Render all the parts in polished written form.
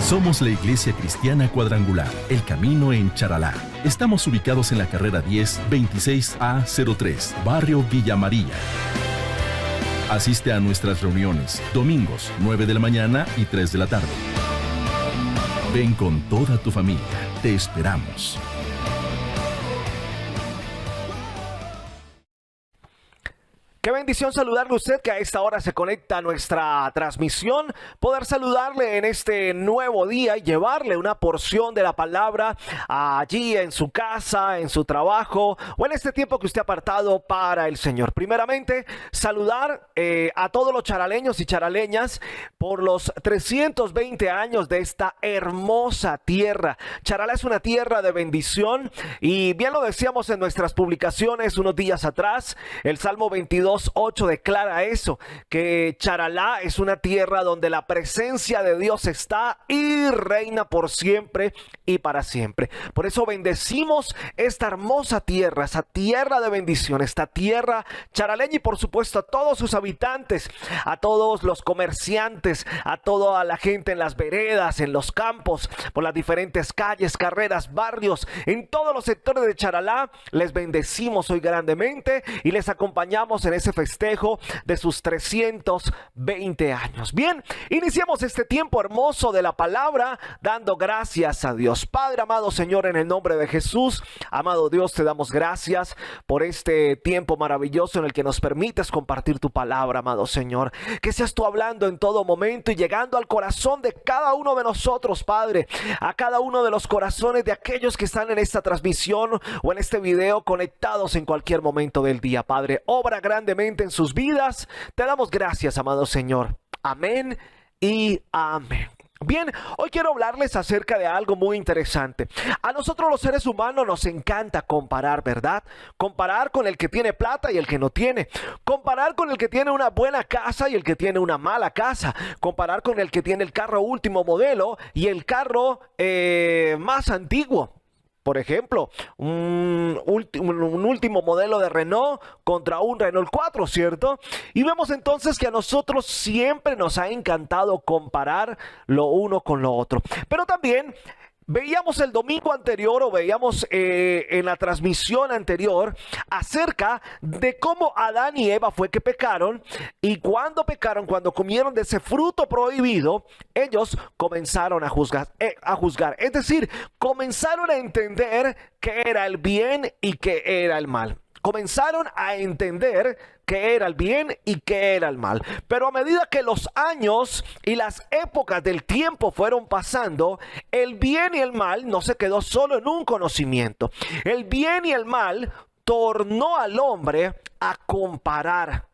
Somos la Iglesia Cristiana Cuadrangular, El Camino en Charalá. Estamos ubicados en la carrera 10, 26A03, Barrio Villa María. Asiste a nuestras reuniones, domingos, 9 de la mañana y 3 de la tarde. Ven con toda tu familia, te esperamos. Qué bendición saludarle a usted que a esta hora se conecta a nuestra transmisión, poder saludarle en este nuevo día y llevarle una porción de la palabra allí en su casa, en su trabajo o en este tiempo que usted ha apartado para el Señor. Primeramente, saludar a todos los charaleños y charaleñas por los 320 años de esta hermosa tierra. Charalá es una tierra de bendición y bien lo decíamos en nuestras publicaciones unos días atrás, el Salmo 22:8 declara eso, que Charalá es una tierra donde la presencia de Dios está y reina por siempre y para siempre. Por eso bendecimos esta hermosa tierra, esa tierra de bendición, esta tierra charaleña y por supuesto a todos sus habitantes, a todos los comerciantes, a toda la gente en las veredas, en los campos, por las diferentes calles, carreras, barrios, en todos los sectores de Charalá. Les bendecimos hoy grandemente y les acompañamos en ese festejo de sus 320 años. Bien, iniciamos este tiempo hermoso de la palabra dando gracias a Dios. Padre amado Señor, en el nombre de Jesús, amado Dios, te damos gracias por este tiempo maravilloso en el que nos permites compartir tu palabra, amado Señor. Que seas tú hablando en todo momento y llegando al corazón de cada uno de nosotros, Padre, a cada uno de los corazones de aquellos que están en esta transmisión o en este video conectados en cualquier momento del día, Padre. Obra grandemente en sus vidas. Te damos gracias, amado Señor. Amén y amén. Bien, hoy quiero hablarles acerca de algo muy interesante. A nosotros los seres humanos nos encanta comparar, ¿verdad? Comparar con el que tiene plata y el que no tiene. Comparar con el que tiene una buena casa y el que tiene una mala casa. Comparar con el que tiene el carro último modelo y el carro más antiguo. Por ejemplo, un último modelo de Renault contra un Renault 4, ¿cierto? Y vemos entonces que a nosotros siempre nos ha encantado comparar lo uno con lo otro. Pero también veíamos el domingo anterior o veíamos en la transmisión anterior acerca de cómo Adán y Eva fue que pecaron y cuando pecaron, cuando comieron de ese fruto prohibido, ellos comenzaron a juzgar. Es decir, comenzaron a entender qué era el bien y qué era el mal. Comenzaron a entender qué era el bien y qué era el mal. Pero a medida que los años y las épocas del tiempo fueron pasando, el bien y el mal no se quedó solo en un conocimiento. El bien y el mal tornó al hombre a comparar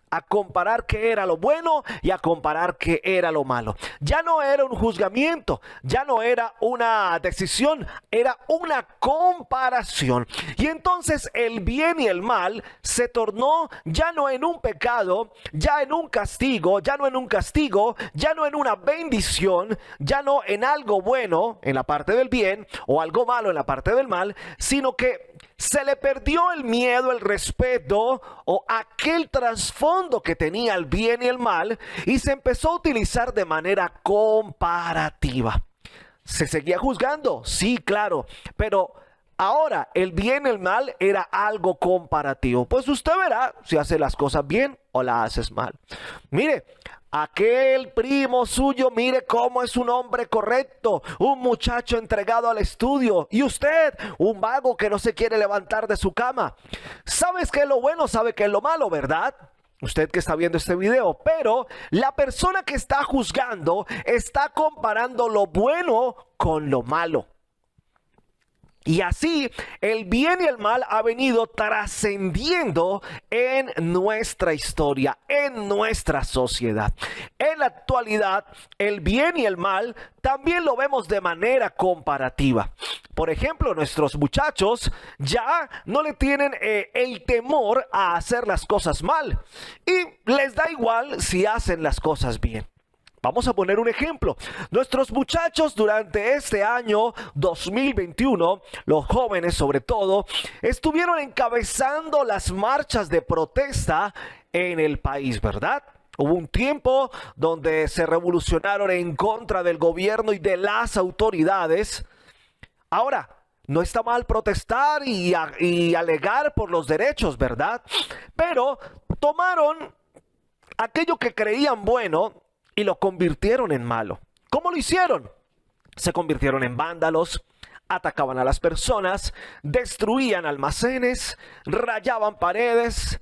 qué era lo bueno y a comparar qué era lo malo. Ya no era un juzgamiento, ya no era una decisión, era una comparación. Y entonces el bien y el mal se tornó ya no en un pecado, ya en un castigo, ya no en un castigo, ya no en una bendición, ya no en algo bueno en la parte del bien o algo malo en la parte del mal, sino que se le perdió el miedo, el respeto o aquel trasfondo que tenía el bien y el mal y se empezó a utilizar de manera comparativa. ¿Se seguía juzgando? Sí, claro, pero ahora el bien y el mal era algo comparativo. Pues usted verá si hace las cosas bien o las haces mal. Mire, aquel primo suyo, mire cómo es un hombre correcto, un muchacho entregado al estudio. Y usted, un vago que no se quiere levantar de su cama. ¿Sabes qué es lo bueno? ¿Sabe qué es lo malo, verdad? Usted que está viendo este video, pero la persona que está juzgando está comparando lo bueno con lo malo. Y así el bien y el mal ha venido trascendiendo en nuestra historia, en nuestra sociedad. En la actualidad, el bien y el mal también lo vemos de manera comparativa. Por ejemplo, nuestros muchachos ya no le tienen el temor a hacer las cosas mal y les da igual si hacen las cosas bien. Vamos a poner un ejemplo. Nuestros muchachos durante este año 2021, los jóvenes sobre todo, estuvieron encabezando las marchas de protesta en el país, ¿verdad? Hubo un tiempo donde se revolucionaron en contra del gobierno y de las autoridades. Ahora, no está mal protestar y alegar por los derechos, ¿verdad? Pero tomaron aquello que creían bueno y lo convirtieron en malo. ¿Cómo lo hicieron? Se convirtieron en vándalos, atacaban a las personas, destruían almacenes, rayaban paredes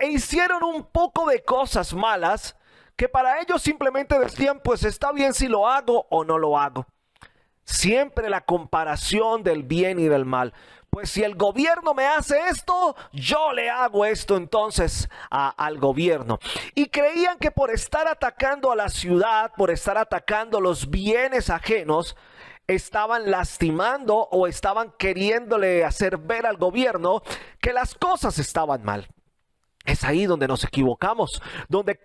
e hicieron un poco de cosas malas que para ellos simplemente decían, pues está bien si lo hago o no lo hago. Siempre la comparación del bien y del mal. Pues si el gobierno me hace esto, yo le hago esto entonces al gobierno. Y creían que por estar atacando a la ciudad, por estar atacando los bienes ajenos, estaban lastimando o estaban queriéndole hacer ver al gobierno que las cosas estaban mal. Es ahí donde nos equivocamos, donde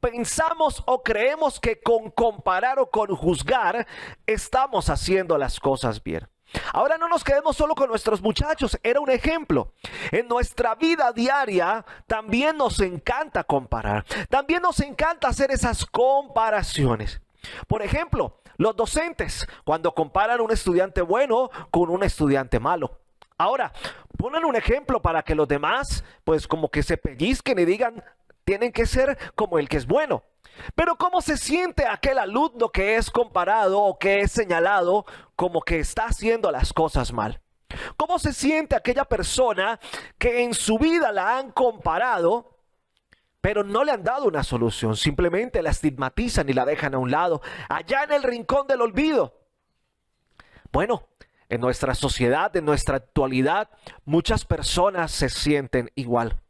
pensamos o creemos que con comparar o con juzgar estamos haciendo las cosas bien. Ahora no nos quedemos solo con nuestros muchachos, era un ejemplo. En nuestra vida diaria también nos encanta comparar, también nos encanta hacer esas comparaciones. Por ejemplo, los docentes, cuando comparan un estudiante bueno con un estudiante malo. Ahora, ponen un ejemplo para que los demás, pues como que se pellizquen y digan, tienen que ser como el que es bueno. Pero ¿cómo se siente aquel alumno que es comparado o que es señalado como que está haciendo las cosas mal? ¿Cómo se siente aquella persona que en su vida la han comparado, pero no le han dado una solución? Simplemente la estigmatizan y la dejan a un lado, allá en el rincón del olvido. Bueno, en nuestra sociedad, en nuestra actualidad, muchas personas se sienten igual.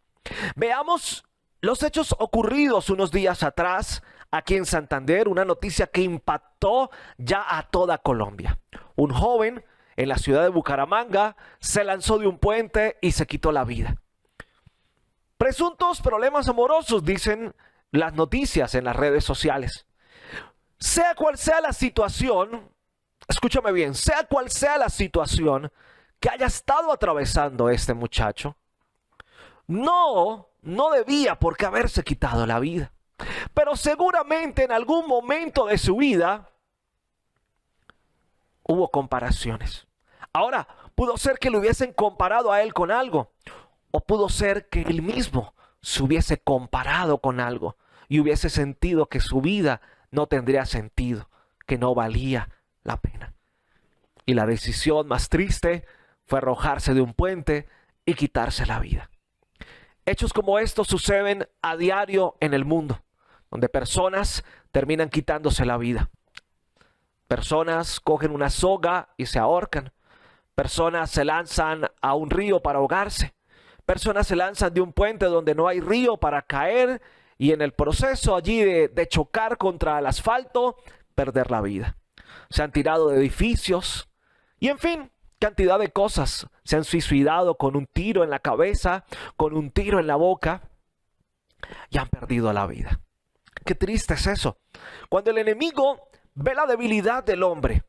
Veamos los hechos ocurridos unos días atrás aquí en Santander, una noticia que impactó ya a toda Colombia. Un joven en la ciudad de Bucaramanga se lanzó de un puente y se quitó la vida. Presuntos problemas amorosos, dicen las noticias en las redes sociales. Sea cual sea la situación, escúchame bien, sea cual sea la situación que haya estado atravesando este muchacho, no debía por qué haberse quitado la vida. Pero seguramente en algún momento de su vida hubo comparaciones. Ahora, pudo ser que lo hubiesen comparado a él con algo, o pudo ser que él mismo se hubiese comparado con algo y hubiese sentido que su vida no tendría sentido, que no valía la pena. Y la decisión más triste fue arrojarse de un puente y quitarse la vida. Hechos como estos suceden a diario en el mundo, donde personas terminan quitándose la vida. Personas cogen una soga y se ahorcan. Personas se lanzan a un río para ahogarse. Personas se lanzan de un puente donde no hay río para caer y en el proceso allí de chocar contra el asfalto, perder la vida. Se han tirado de edificios y en fin, cantidad de cosas. Se han suicidado con un tiro en la cabeza, con un tiro en la boca y han perdido la vida. Qué triste es eso. Cuando el enemigo ve la debilidad del hombre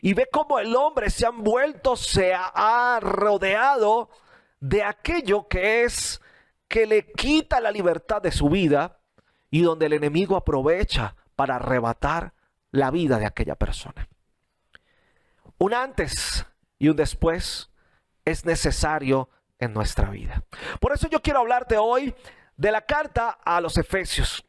y ve cómo el hombre se ha rodeado de aquello que le quita la libertad de su vida y donde el enemigo aprovecha para arrebatar la vida de aquella persona. Un antes y un después es necesario en nuestra vida. Por eso yo quiero hablarte hoy de la carta a los Efesios.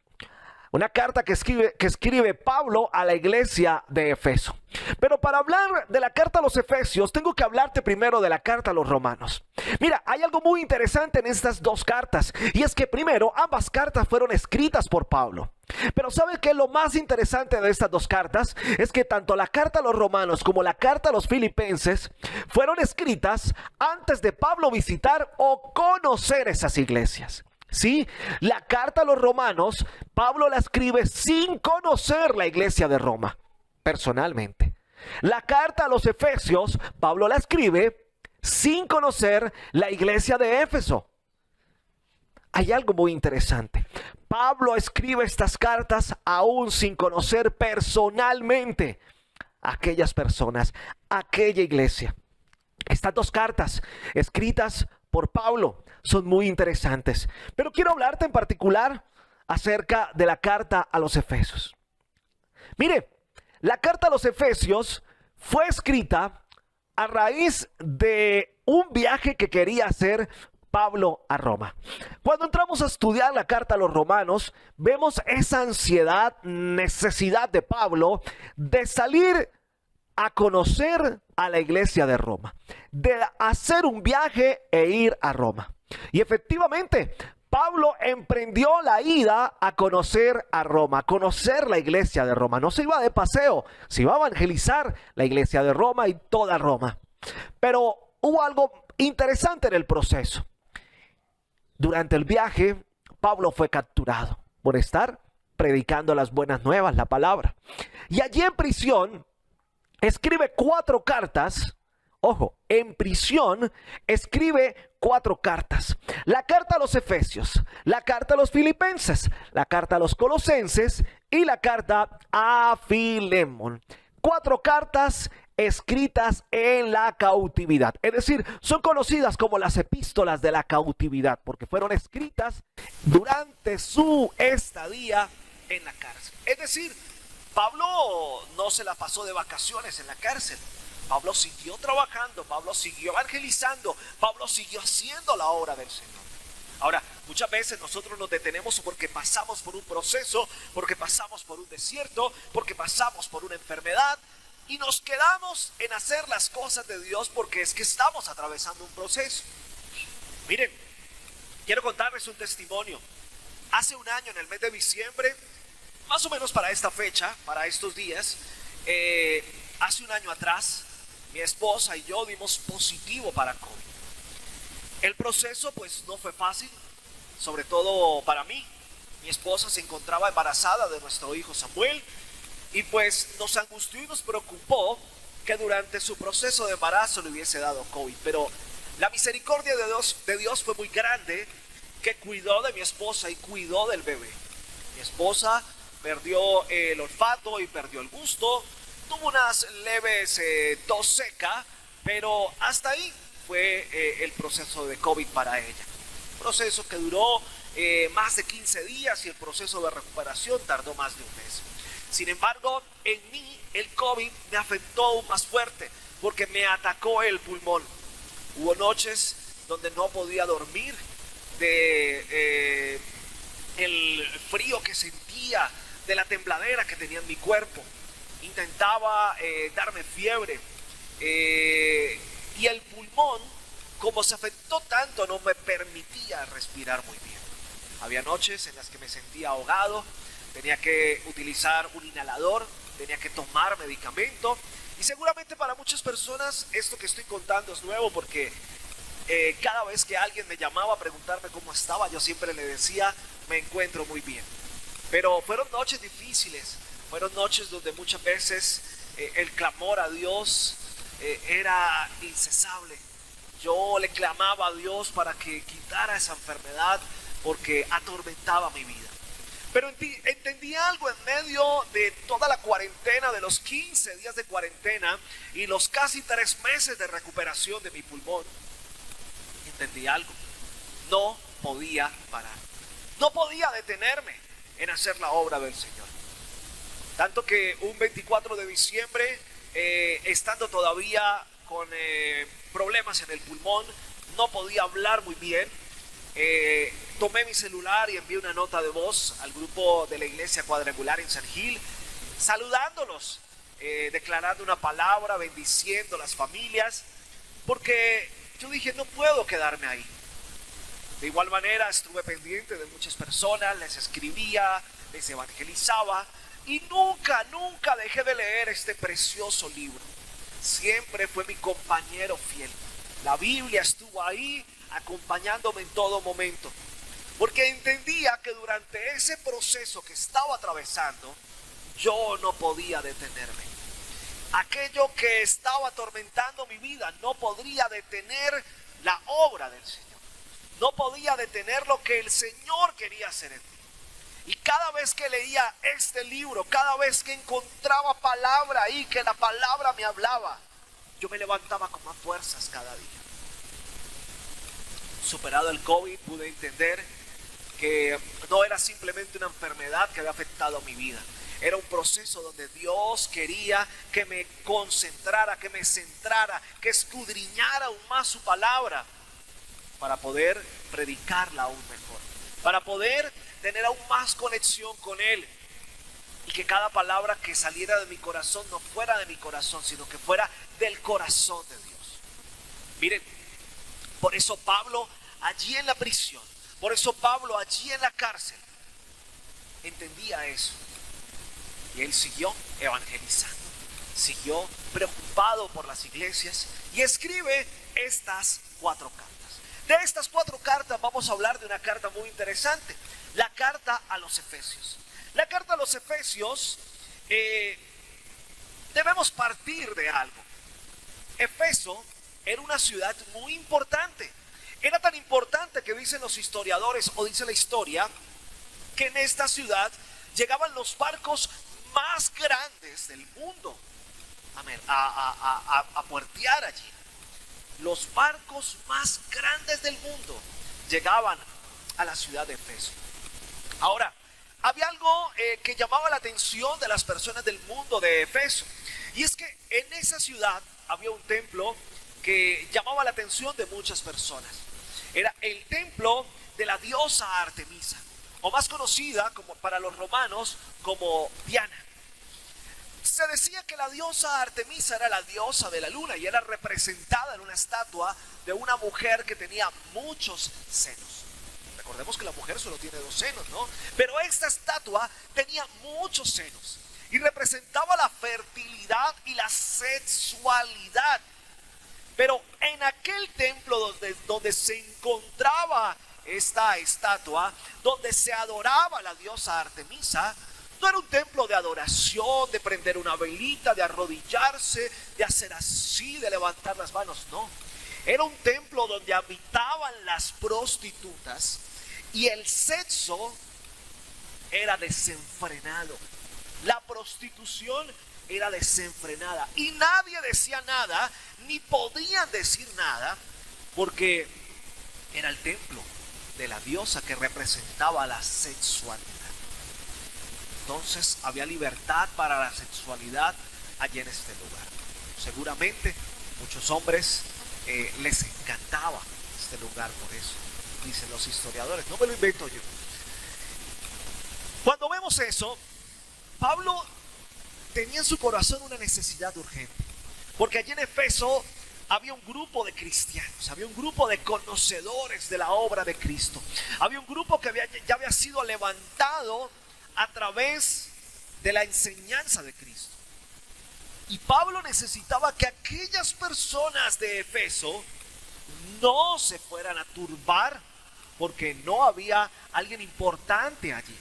Una carta que escribe Pablo a la iglesia de Efeso. Pero para hablar de la carta a los Efesios, tengo que hablarte primero de la carta a los Romanos. Mira, hay algo muy interesante en estas dos cartas. Y es que primero, ambas cartas fueron escritas por Pablo. Pero ¿sabes qué es lo más interesante de estas dos cartas? Es que tanto la carta a los Romanos como la carta a los Filipenses fueron escritas antes de Pablo visitar o conocer esas iglesias. Sí, la carta a los Romanos, Pablo la escribe sin conocer la iglesia de Roma, personalmente. La carta a los Efesios, Pablo la escribe sin conocer la iglesia de Éfeso. Hay algo muy interesante. Pablo escribe estas cartas aún sin conocer personalmente a aquellas personas, a aquella iglesia. Estas dos cartas escritas por Pablo son muy interesantes, pero quiero hablarte en particular acerca de la carta a los Efesios. Mire, la carta a los Efesios fue escrita a raíz de un viaje que quería hacer Pablo a Roma. Cuando entramos a estudiar la carta a los romanos, vemos esa ansiedad, necesidad de Pablo de salir a conocer a la iglesia de Roma, de hacer un viaje e ir a Roma. Y efectivamente, Pablo emprendió la ida a conocer a Roma, a conocer la iglesia de Roma. No se iba de paseo, se iba a evangelizar la iglesia de Roma y toda Roma. Pero hubo algo interesante en el proceso. Durante el viaje, Pablo fue capturado por estar predicando las buenas nuevas, la palabra. Y allí en prisión, escribe 4 cartas. Ojo, en prisión escribe 4 cartas. La carta a los Efesios, la carta a los Filipenses, la carta a los Colosenses y la carta a Filemón. 4 cartas escritas en la cautividad. Es decir, son conocidas como las epístolas de la cautividad, porque fueron escritas durante su estadía en la cárcel. Es decir, Pablo no se la pasó de vacaciones en la cárcel. Pablo siguió trabajando, Pablo siguió evangelizando, Pablo siguió haciendo la obra del Señor. Ahora, muchas veces nosotros nos detenemos porque pasamos por un proceso, porque pasamos por un desierto, porque pasamos por una enfermedad y nos quedamos en hacer las cosas de Dios porque es que estamos atravesando un proceso. Miren, quiero contarles un testimonio. Hace un año, en el mes de diciembre, más o menos para esta fecha, para estos días, hace un año atrás, mi esposa y yo dimos positivo para COVID. El proceso pues no fue fácil, sobre todo para mí. Mi esposa se encontraba embarazada de nuestro hijo Samuel y pues nos angustió y nos preocupó que durante su proceso de embarazo le hubiese dado COVID. Pero la misericordia de Dios fue muy grande, que cuidó de mi esposa y cuidó del bebé. Mi esposa perdió el olfato y perdió el gusto, tuvo unas leves tos seca, pero hasta ahí fue el proceso de COVID para ella. Proceso que duró más de 15 días y el proceso de recuperación tardó más de un mes. Sin embargo, en mí el COVID me afectó aún más fuerte porque me atacó el pulmón. Hubo noches donde no podía dormir de el frío que sentía, de la tembladera que tenía en mi cuerpo. Intentaba darme fiebre y el pulmón, como se afectó tanto, no me permitía respirar muy bien. Había noches en las que me sentía ahogado, tenía que utilizar un inhalador, tenía que tomar medicamento. Y seguramente para muchas personas esto que estoy contando es nuevo porque cada vez que alguien me llamaba a preguntarme cómo estaba, yo siempre le decía, me encuentro muy bien. Pero fueron noches difíciles, fueron noches donde muchas veces el clamor a Dios era incesable. Yo le clamaba a Dios para que quitara esa enfermedad porque atormentaba mi vida. Pero entendí algo en medio de toda la cuarentena, de los 15 días de cuarentena y los casi 3 meses de recuperación de mi pulmón. Entendí algo. No podía parar. No podía detenerme en hacer la obra del Señor. Tanto que un 24 de diciembre, estando todavía con problemas en el pulmón, no podía hablar muy bien. Tomé mi celular y envié una nota de voz al grupo de la Iglesia Cuadrangular en San Gil, saludándolos, declarando una palabra, bendiciendo las familias, porque yo dije, no puedo quedarme ahí. De igual manera estuve pendiente de muchas personas, les escribía, les evangelizaba y nunca dejé de leer este precioso libro. Siempre fue mi compañero fiel. La Biblia estuvo ahí acompañándome en todo momento, porque entendía que durante ese proceso que estaba atravesando, yo no podía detenerme. Aquello que estaba atormentando mi vida no podría detener la obra del Señor. No podía detener lo que el Señor quería hacer en mí. Y cada vez que leía este libro, cada vez que encontraba palabra ahí, que la palabra me hablaba, yo me levantaba con más fuerzas cada día. Superado el COVID, pude entender que no era simplemente una enfermedad que había afectado mi vida. Era un proceso donde Dios quería que me concentrara, que me centrara, que escudriñara aún más su palabra para poder predicarla aún mejor, para poder tener aún más conexión con Él y que cada palabra que saliera de mi corazón no fuera de mi corazón, sino que fuera del corazón de Dios. Miren, por eso Pablo allí en la prisión, por eso Pablo allí en la cárcel entendía eso. Y él siguió evangelizando, siguió preocupado por las iglesias y escribe estas 4 cartas. De estas 4 cartas vamos a hablar de una carta muy interesante, la carta a los Efesios. La carta a los Efesios, debemos partir de algo. Efeso era una ciudad muy importante. Era tan importante que dicen los historiadores, o dice la historia, que en esta ciudad llegaban los barcos más grandes del mundo a puertear allí. Los barcos más grandes del mundo llegaban a la ciudad de Efeso. Ahora, había algo que llamaba la atención de las personas del mundo de Efeso, y es que en esa ciudad había un templo que llamaba la atención de muchas personas. Era el templo de la diosa Artemisa, o más conocida como para los romanos como Diana. Se decía que la diosa Artemisa era la diosa de la luna y era representada en una estatua de una mujer que tenía muchos senos. Recordemos que la mujer solo tiene 2 senos, ¿no? Pero esta estatua tenía muchos senos y representaba la fertilidad y la sexualidad. Pero en aquel templo donde se encontraba esta estatua, donde se adoraba a la diosa Artemisa, no era un templo de adoración, de prender una velita, de arrodillarse, de hacer así, de levantar las manos, no. Era un templo donde habitaban las prostitutas y el sexo era desenfrenado. La prostitución era desenfrenada y nadie decía nada, ni podían decir nada, porque era el templo de la diosa que representaba la sexualidad. Entonces había libertad para la sexualidad allí en este lugar. Seguramente muchos hombres les encantaba este lugar por eso, dicen los historiadores, no me lo invento yo. Cuando vemos eso, Pablo tenía en su corazón una necesidad urgente, porque allí en Efeso había un grupo de cristianos, había un grupo de conocedores de la obra de Cristo, había un grupo que ya había sido levantado a través de la enseñanza de Cristo. Y Pablo necesitaba que aquellas personas de Efeso no se fueran a turbar porque no había alguien importante allí.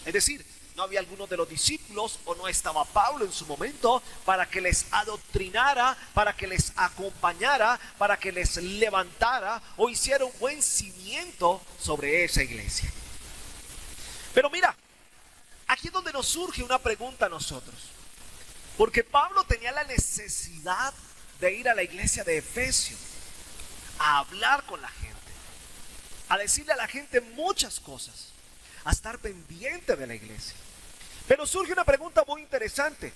Es decir, no había alguno de los discípulos o no estaba Pablo en su momento para que les adoctrinara, para que les acompañara, para que les levantara o hiciera un buen cimiento sobre esa iglesia. Pero mira, aquí es donde nos surge una pregunta a nosotros. Porque Pablo tenía la necesidad de ir a la iglesia de Efesios a hablar con la gente, a decirle a la gente muchas cosas, a estar pendiente de la iglesia. Pero surge una pregunta muy interesante.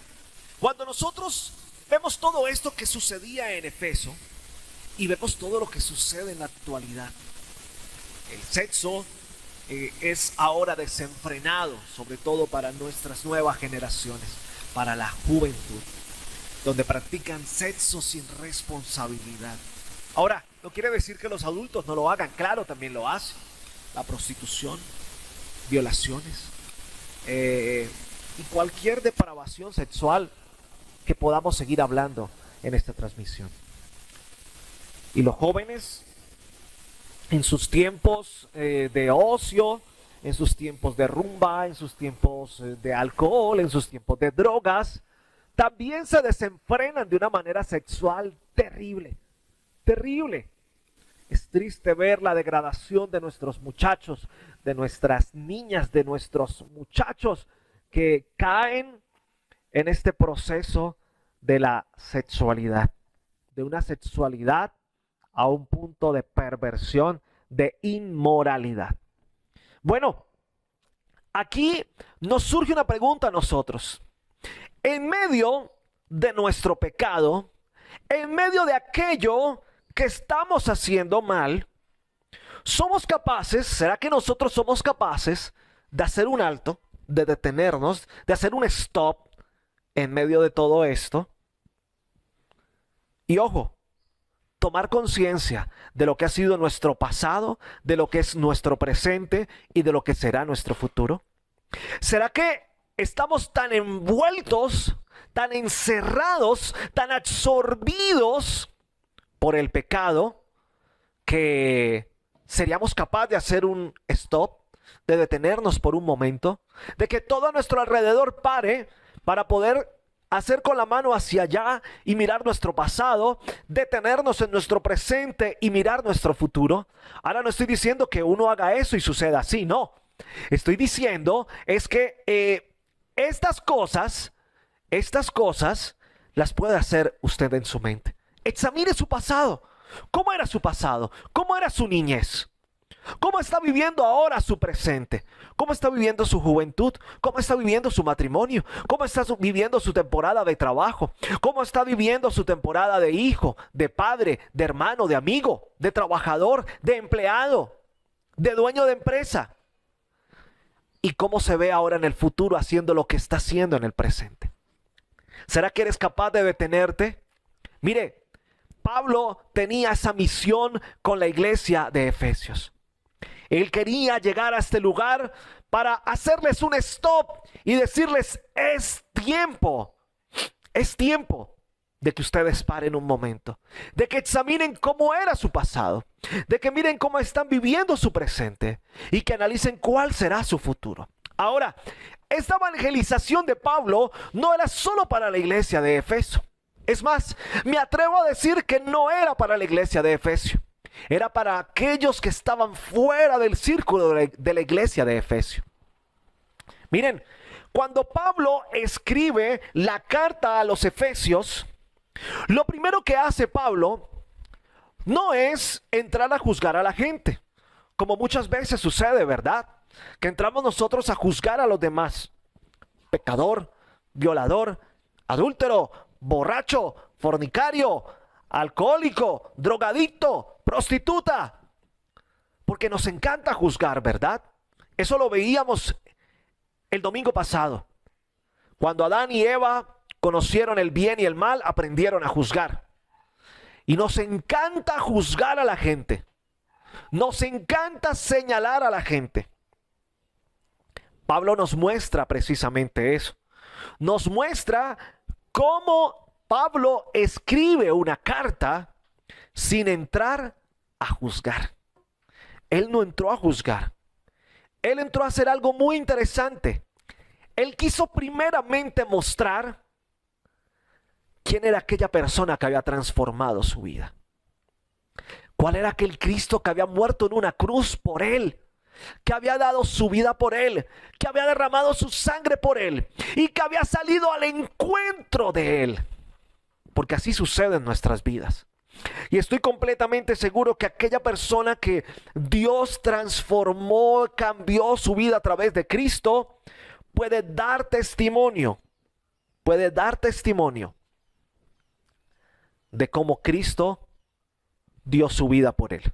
Cuando nosotros vemos todo esto que sucedía en Efeso y vemos todo lo que sucede en la actualidad, el sexo es ahora desenfrenado, sobre todo para nuestras nuevas generaciones, para la juventud, donde practican sexo sin responsabilidad. Ahora, no quiere decir que los adultos no lo hagan, claro, también lo hacen. La prostitución, violaciones y cualquier depravación sexual que podamos seguir hablando en esta transmisión. Y los jóvenes, en sus tiempos de ocio, en sus tiempos de rumba, en sus tiempos de alcohol, en sus tiempos de drogas, también se desenfrenan de una manera sexual terrible, terrible. Es triste ver la degradación de nuestros muchachos, de nuestras niñas, de nuestros muchachos que caen en este proceso de la sexualidad, de una sexualidad a un punto de perversión, de inmoralidad. Bueno, aquí nos surge una pregunta a nosotros. En medio de nuestro pecado, en medio de aquello que estamos haciendo mal, ¿somos capaces, será que nosotros somos capaces de hacer un alto, de detenernos, de hacer un stop en medio de todo esto? Y ojo, tomar conciencia de lo que ha sido nuestro pasado, de lo que es nuestro presente y de lo que será nuestro futuro. ¿Será que estamos tan envueltos, tan encerrados, tan absorbidos por el pecado que seríamos capaces de hacer un stop, de detenernos por un momento, de que todo a nuestro alrededor pare para poder hacer con la mano hacia allá y mirar nuestro pasado, detenernos en nuestro presente y mirar nuestro futuro? Ahora no estoy diciendo que uno haga eso y suceda así, no. Estoy diciendo es que estas cosas las puede hacer usted en su mente. Examine su pasado. ¿Cómo era su pasado? ¿Cómo era su niñez? ¿Cómo está viviendo ahora su presente? ¿Cómo está viviendo su juventud? ¿Cómo está viviendo su matrimonio? ¿Cómo está viviendo su temporada de trabajo? ¿Cómo está viviendo su temporada de hijo, de padre, de hermano, de amigo, de trabajador, de empleado, de dueño de empresa? ¿Y cómo se ve ahora en el futuro haciendo lo que está haciendo en el presente? ¿Será que eres capaz de detenerte? Mire, Pablo tenía esa misión con la iglesia de Efesios. Él quería llegar a este lugar para hacerles un stop y decirles, es tiempo de que ustedes paren un momento, de que examinen cómo era su pasado, de que miren cómo están viviendo su presente y que analicen cuál será su futuro. Ahora, esta evangelización de Pablo no era solo para la iglesia de Efeso. Es más, me atrevo a decir que no era para la iglesia de Efesio. Era para aquellos que estaban fuera del círculo de la iglesia de Efesio. Miren, cuando Pablo escribe la carta a los Efesios, lo primero que hace Pablo no es entrar a juzgar a la gente, como muchas veces sucede, ¿verdad? Que entramos nosotros a juzgar a los demás. Pecador, violador, adúltero, borracho, fornicario, alcohólico, drogadicto, prostituta. Porque nos encanta juzgar, ¿verdad? Eso lo veíamos el domingo pasado. Cuando Adán y Eva conocieron el bien y el mal, aprendieron a juzgar. Y nos encanta juzgar a la gente. Nos encanta señalar a la gente. Pablo nos muestra precisamente eso. Nos muestra cómo Pablo escribe una carta sin entrar a juzgar. Él no entró a juzgar. Él entró a hacer algo muy interesante. Él quiso primeramente mostrar quién era aquella persona que había transformado su vida. ¿Cuál era aquel Cristo que había muerto en una cruz por él? Que había dado su vida por él, que había derramado su sangre por él y que había salido al encuentro de él. Porque así sucede en nuestras vidas. Y estoy completamente seguro que aquella persona que Dios transformó, cambió su vida a través de Cristo, puede dar testimonio de cómo Cristo dio su vida por él,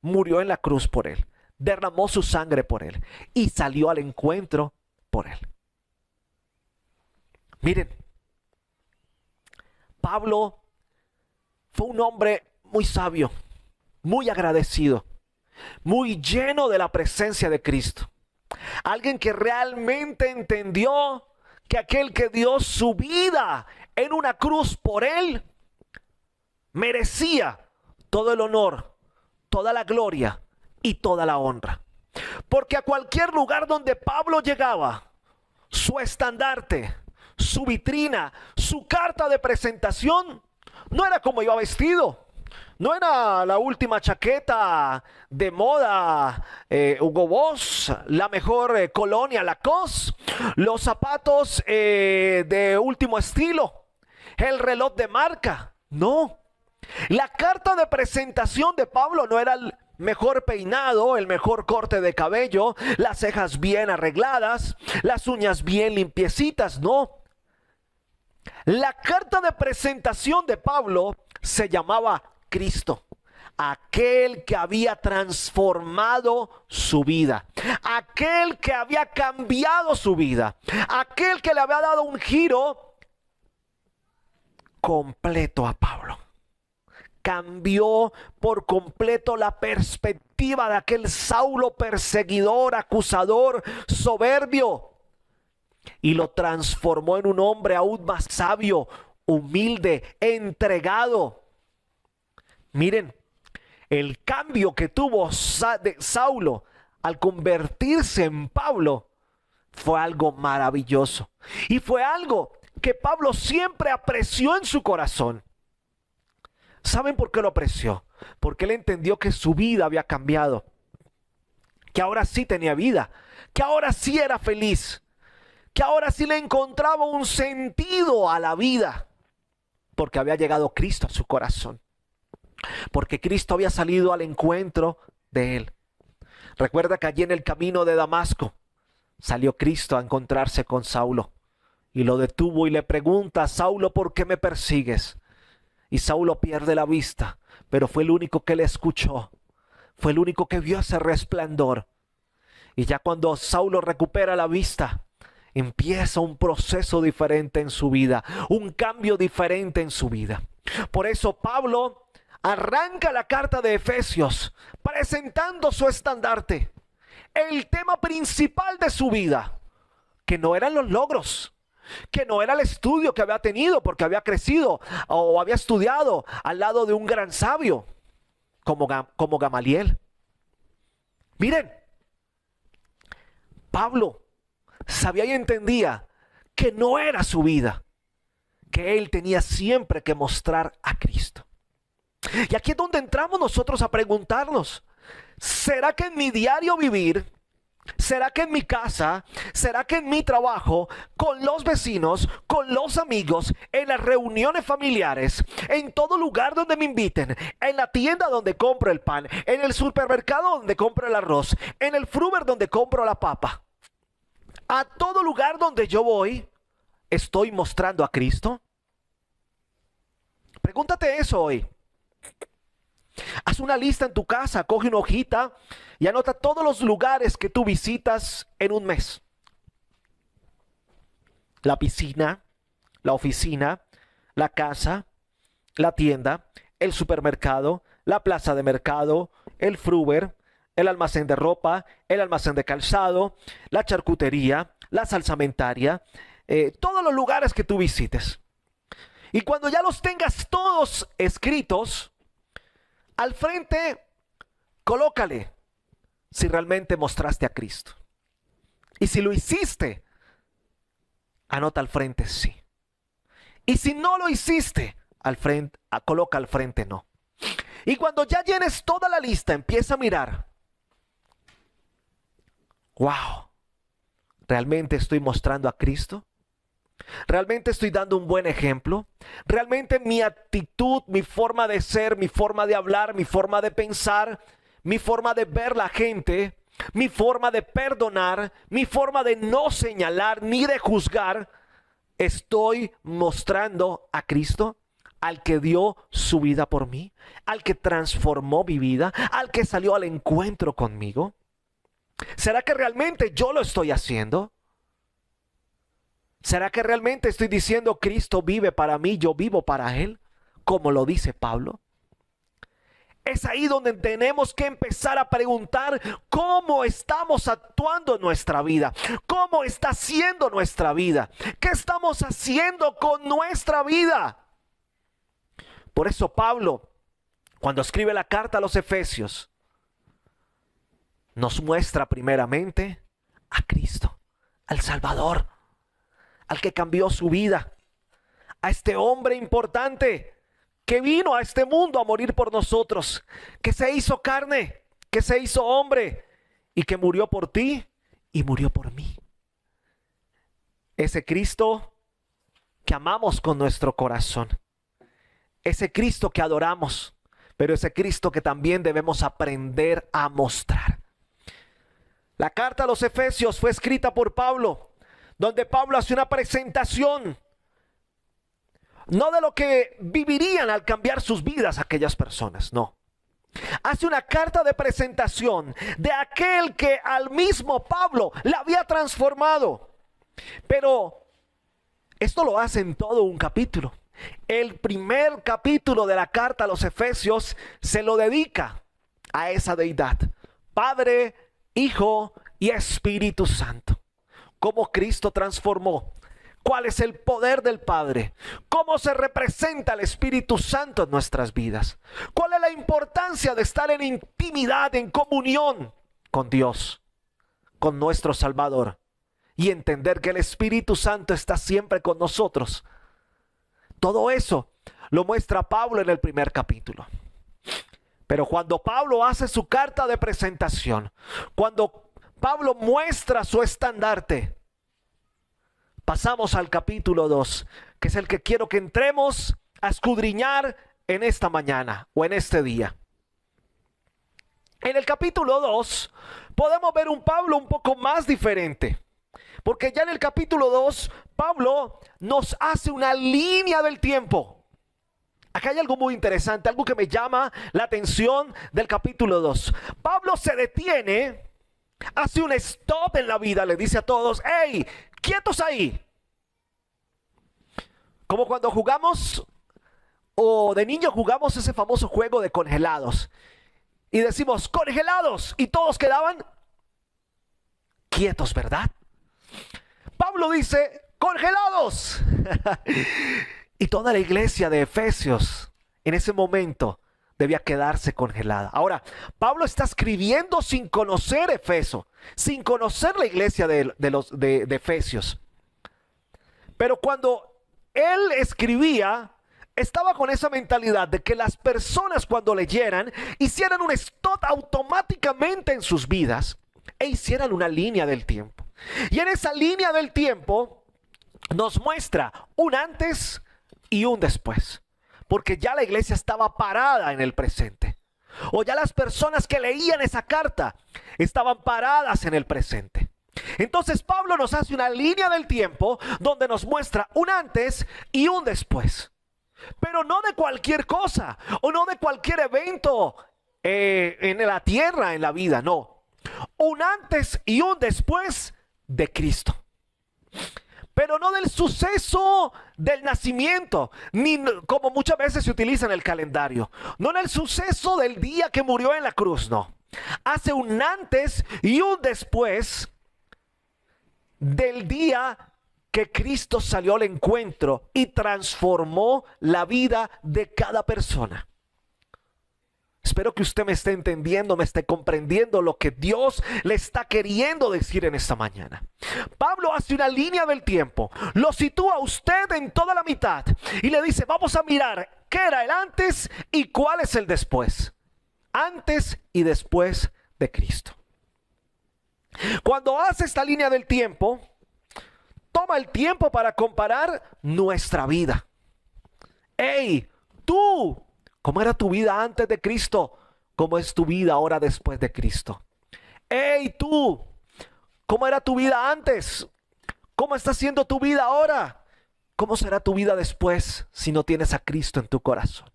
murió en la cruz por él, derramó su sangre por él y salió al encuentro por él. Miren, Pablo fue un hombre muy sabio, muy agradecido, muy lleno de la presencia de Cristo. Alguien que realmente entendió que aquel que dio su vida en una cruz por él merecía todo el honor, toda la gloria y toda la honra. Porque a cualquier lugar donde Pablo llegaba, su estandarte, su vitrina, su carta de presentación, no era como iba vestido. No era la última chaqueta de moda Hugo Boss, la mejor colonia Lacoste, los zapatos de último estilo, el reloj de marca. No. La carta de presentación de Pablo no era mejor peinado, el mejor corte de cabello, las cejas bien arregladas, las uñas bien limpiecitas, no. La carta de presentación de Pablo se llamaba Cristo, aquel que había transformado su vida, aquel que había cambiado su vida, aquel que le había dado un giro completo a Pablo. Cambió por completo la perspectiva de aquel Saulo perseguidor, acusador, soberbio, y lo transformó en un hombre aún más sabio, humilde, entregado. Miren, el cambio que tuvo Saulo al convertirse en Pablo fue algo maravilloso. Y fue algo que Pablo siempre apreció en su corazón. ¿Saben por qué lo apreció? Porque él entendió que su vida había cambiado, que ahora sí tenía vida, que ahora sí era feliz, que ahora sí le encontraba un sentido a la vida, porque había llegado Cristo a su corazón, porque Cristo había salido al encuentro de él. Recuerda que allí en el camino de Damasco salió Cristo a encontrarse con Saulo y lo detuvo y le pregunta: Saulo, ¿por qué me persigues? Y Saulo pierde la vista, pero fue el único que le escuchó, fue el único que vio ese resplandor. Y ya cuando Saulo recupera la vista, empieza un proceso diferente en su vida, un cambio diferente en su vida. Por eso Pablo arranca la carta de Efesios presentando su estandarte, el tema principal de su vida, que no eran los logros, que no era el estudio que había tenido porque había crecido o había estudiado al lado de un gran sabio como Gamaliel. Miren, Pablo sabía y entendía que no era su vida, que él tenía siempre que mostrar a Cristo. Y aquí es donde entramos nosotros a preguntarnos: ¿será que en mi diario vivir, será que en mi casa, será que en mi trabajo, con los vecinos, con los amigos, en las reuniones familiares, en todo lugar donde me inviten, en la tienda donde compro el pan, en el supermercado donde compro el arroz, en el Fruver donde compro la papa, a todo lugar donde yo voy, estoy mostrando a Cristo? Pregúntate eso hoy. Haz una lista en tu casa, coge una hojita y anota todos los lugares que tú visitas en un mes. La piscina, la oficina, la casa, la tienda, el supermercado, la plaza de mercado, el Fruver, el almacén de ropa, el almacén de calzado, la charcutería, la salsamentaria, todos los lugares que tú visites. Y cuando ya los tengas todos escritos, al frente, colócale si realmente mostraste a Cristo. Y si lo hiciste, anota al frente sí. Y si no lo hiciste, al frente, coloca al frente no. Y cuando ya llenes toda la lista, empieza a mirar. Wow, ¿realmente estoy mostrando a Cristo? ¿Realmente estoy dando un buen ejemplo? ¿Realmente mi actitud, mi forma de ser, mi forma de hablar, mi forma de pensar, mi forma de ver la gente, mi forma de perdonar, mi forma de no señalar ni de juzgar, estoy mostrando a Cristo, al que dio su vida por mí, al que transformó mi vida, al que salió al encuentro conmigo? ¿Será que realmente yo lo estoy haciendo? ¿Será que realmente estoy diciendo Cristo vive para mí, yo vivo para Él, como lo dice Pablo? Es ahí donde tenemos que empezar a preguntar cómo estamos actuando en nuestra vida, cómo está siendo nuestra vida, qué estamos haciendo con nuestra vida. Por eso Pablo, cuando escribe la carta a los Efesios, nos muestra primeramente a Cristo, al Salvador, al que cambió su vida, a este hombre importante que vino a este mundo a morir por nosotros, que se hizo carne, que se hizo hombre y que murió por ti y murió por mí. Ese Cristo que amamos con nuestro corazón, ese Cristo que adoramos, pero ese Cristo que también debemos aprender a mostrar. La carta a los Efesios fue escrita por Pablo, donde Pablo hace una presentación, no de lo que vivirían al cambiar sus vidas aquellas personas, no. Hace una carta de presentación de aquel que al mismo Pablo la había transformado. Pero esto lo hace en todo un capítulo. El primer capítulo de la carta a los Efesios se lo dedica a esa deidad, Padre, Hijo y Espíritu Santo. Cómo Cristo transformó. ¿Cuál es el poder del Padre? ¿Cómo se representa el Espíritu Santo en nuestras vidas? ¿Cuál es la importancia de estar en intimidad, en comunión con Dios, con nuestro Salvador? Y entender que el Espíritu Santo está siempre con nosotros. Todo eso lo muestra Pablo en el primer capítulo. Pero cuando Pablo hace su carta de presentación, cuando Pablo muestra su estandarte, pasamos al capítulo 2, que es el que quiero que entremos a escudriñar en esta mañana o en este día. En el capítulo 2 podemos ver un Pablo un poco más diferente, porque ya en el capítulo 2 Pablo nos hace una línea del tiempo. Acá hay algo muy interesante, algo que me llama la atención del capítulo 2. Pablo se detiene, hace un stop en la vida, le dice a todos: ¡hey! ¡Quietos ahí! Como cuando jugamos, o de niño jugamos ese famoso juego de congelados. Y decimos: ¡congelados! Y todos quedaban quietos, ¿verdad? Pablo dice: ¡congelados! Y toda la iglesia de Efesios en ese momento debía quedarse congelada. Ahora, Pablo está escribiendo sin conocer Efeso, sin conocer la iglesia de Efesios. Pero cuando él escribía, estaba con esa mentalidad de que las personas, cuando leyeran, hicieran un stop automáticamente en sus vidas e hicieran una línea del tiempo. Y en esa línea del tiempo nos muestra un antes y un después, porque ya la iglesia estaba parada en el presente, o ya las personas que leían esa carta estaban paradas en el presente. Entonces Pablo nos hace una línea del tiempo donde nos muestra un antes y un después, pero no de cualquier cosa o no de cualquier evento en la tierra, en la vida, no. Un antes y un después de Cristo. Pero no del suceso del nacimiento, ni como muchas veces se utiliza en el calendario. No en el suceso del día que murió en la cruz, no. Hace un antes y un después del día que Cristo salió al encuentro y transformó la vida de cada persona. Espero que usted me esté entendiendo, me esté comprendiendo lo que Dios le está queriendo decir en esta mañana. Pablo hace una línea del tiempo, lo sitúa a usted en toda la mitad y le dice: vamos a mirar qué era el antes y cuál es el después. Antes y después de Cristo. Cuando hace esta línea del tiempo, toma el tiempo para comparar nuestra vida. ¡Hey! Tú, ¿cómo era tu vida antes de Cristo? ¿Cómo es tu vida ahora después de Cristo? ¡Hey tú! ¿Cómo era tu vida antes? ¿Cómo está siendo tu vida ahora? ¿Cómo será tu vida después si no tienes a Cristo en tu corazón?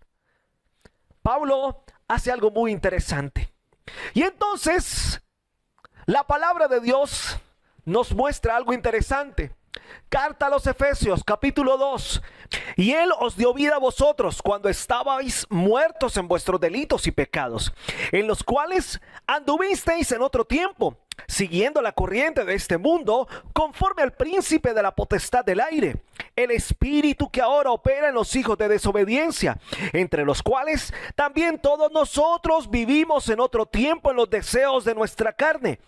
Pablo hace algo muy interesante. Y entonces, la palabra de Dios nos muestra algo interesante. Carta a los Efesios, capítulo 2. Y Él os dio vida a vosotros cuando estabais muertos en vuestros delitos y pecados, en los cuales anduvisteis en otro tiempo, siguiendo la corriente de este mundo, conforme al príncipe de la potestad del aire, el espíritu que ahora opera en los hijos de desobediencia, entre los cuales también todos nosotros vivimos en otro tiempo en los deseos de nuestra carne,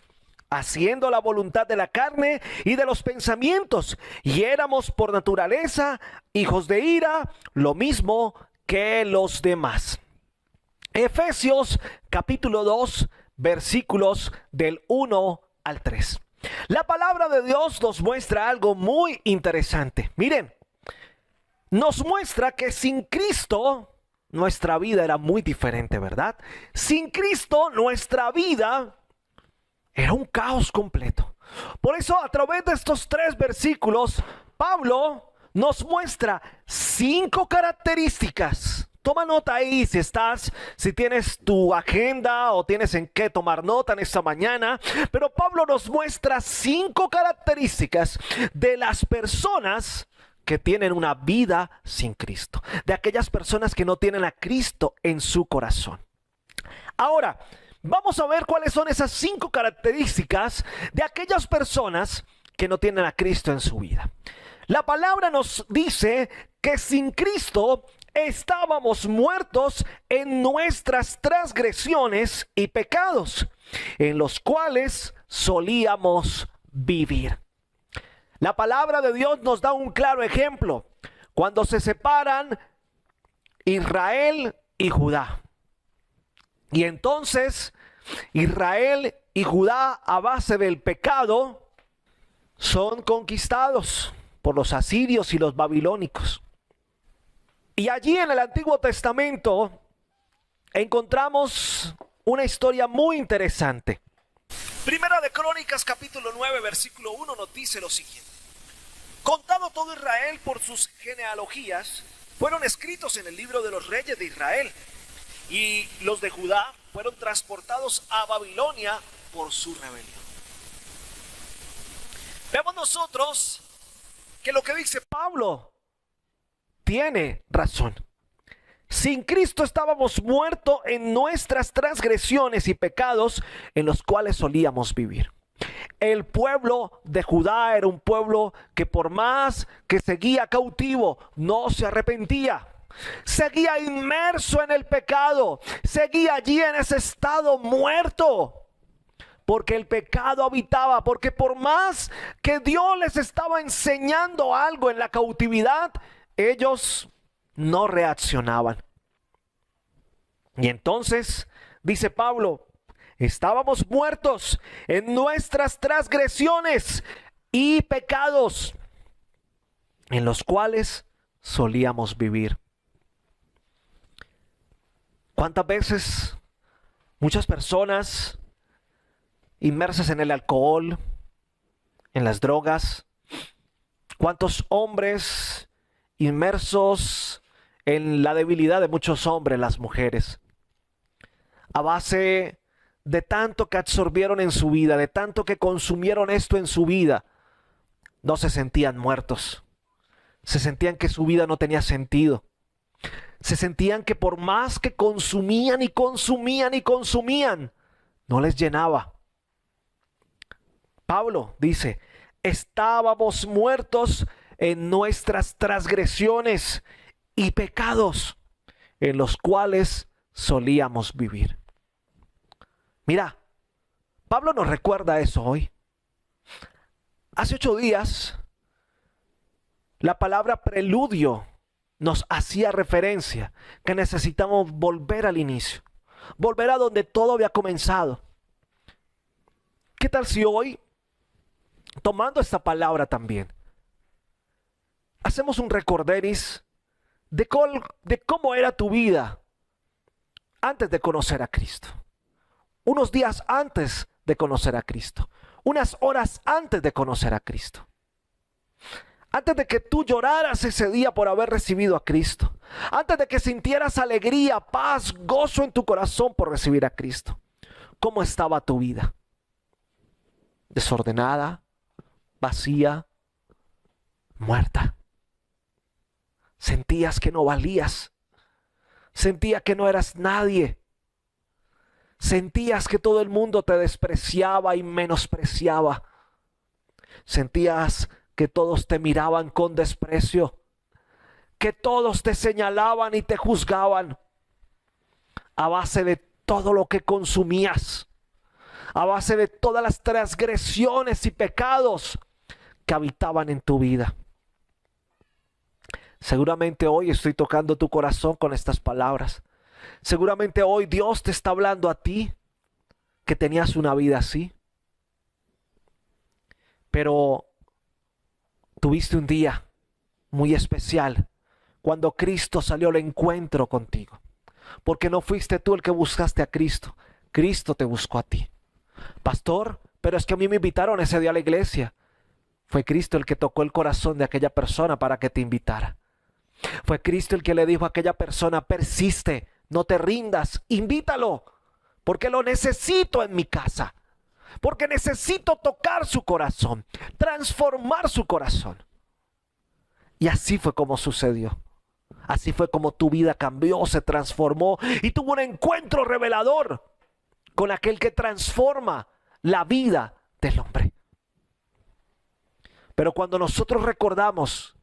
haciendo la voluntad de la carne y de los pensamientos, y éramos por naturaleza hijos de ira, lo mismo que los demás. Efesios capítulo 2, versículos del 1 al 3. La palabra de Dios nos muestra algo muy interesante. Miren, nos muestra que sin Cristo nuestra vida era muy diferente, ¿verdad? Sin Cristo, nuestra vida era un caos completo. Por eso, a través de estos 3 versículos, Pablo nos muestra 5 características. Toma nota ahí si tienes tu agenda o tienes en qué tomar nota en esta mañana. Pero Pablo nos muestra 5 características de las personas que tienen una vida sin Cristo. De aquellas personas que no tienen a Cristo en su corazón. Ahora, vamos a ver cuáles son esas 5 características de aquellas personas que no tienen a Cristo en su vida. La palabra nos dice que sin Cristo estábamos muertos en nuestras transgresiones y pecados, en los cuales solíamos vivir. La palabra de Dios nos da un claro ejemplo cuando se separan Israel y Judá. Y entonces Israel y Judá, a base del pecado, son conquistados por los asirios y los babilónicos. Y allí en el Antiguo Testamento encontramos una historia muy interesante. Primera de Crónicas, capítulo 9, versículo 1 nos dice lo siguiente: contado todo Israel por sus genealogías, fueron escritos en el libro de los reyes de Israel, y los de Judá fueron transportados a Babilonia por su rebelión. Vemos nosotros que lo que dice Pablo tiene razón. Sin Cristo estábamos muertos en nuestras transgresiones y pecados en los cuales solíamos vivir. El pueblo de Judá era un pueblo que por más que seguía cautivo, no se arrepentía. Seguía inmerso en el pecado, seguía allí en ese estado muerto. Porque el pecado habitaba, porque por más que Dios les estaba enseñando algo en la cautividad, ellos no reaccionaban. Y entonces, dice Pablo, estábamos muertos en nuestras transgresiones y pecados, en los cuales solíamos vivir. ¿Cuántas veces muchas personas inmersas en el alcohol, en las drogas? ¿Cuántos hombres inmersos en la debilidad de muchos hombres, las mujeres? A base de tanto que absorbieron en su vida, de tanto que consumieron esto en su vida, no se sentían muertos. Se sentían que su vida no tenía sentido. Se sentían que por más que consumían y consumían y consumían, no les llenaba. Pablo dice, estábamos muertos en nuestras transgresiones y pecados, en los cuales solíamos vivir. Mira, Pablo nos recuerda eso hoy. Hace 8 días, la palabra preludio nos hacía referencia que necesitamos volver al inicio, volver a donde todo había comenzado. ¿Qué tal si hoy, tomando esta palabra también, hacemos un recorderis de cómo era tu vida antes de conocer a Cristo? Unos días antes de conocer a Cristo, unas horas antes de conocer a Cristo. Antes de que tú lloraras ese día por haber recibido a Cristo. Antes de que sintieras alegría, paz, gozo en tu corazón por recibir a Cristo. ¿Cómo estaba tu vida? Desordenada, vacía, muerta. Sentías que no valías. Sentías que no eras nadie. Sentías que todo el mundo te despreciaba y menospreciaba. Sentías que todos te miraban con desprecio, que todos te señalaban y te juzgaban a base de todo lo que consumías, a base de todas las transgresiones y pecados que habitaban en tu vida. Seguramente hoy estoy tocando tu corazón con estas palabras. Seguramente hoy Dios te está hablando a ti que tenías una vida así. Pero tuviste un día muy especial cuando Cristo salió al encuentro contigo. Porque no fuiste tú el que buscaste a Cristo. Cristo te buscó a ti. Pastor, pero es que a mí me invitaron ese día a la iglesia. Fue Cristo el que tocó el corazón de aquella persona para que te invitara. Fue Cristo el que le dijo a aquella persona: persiste, no te rindas, invítalo, porque lo necesito en mi casa. Porque necesito tocar su corazón, transformar su corazón. Y así fue como sucedió. Así fue como tu vida cambió, se transformó y tuvo un encuentro revelador con aquel que transforma la vida del hombre. Pero cuando nosotros recordamos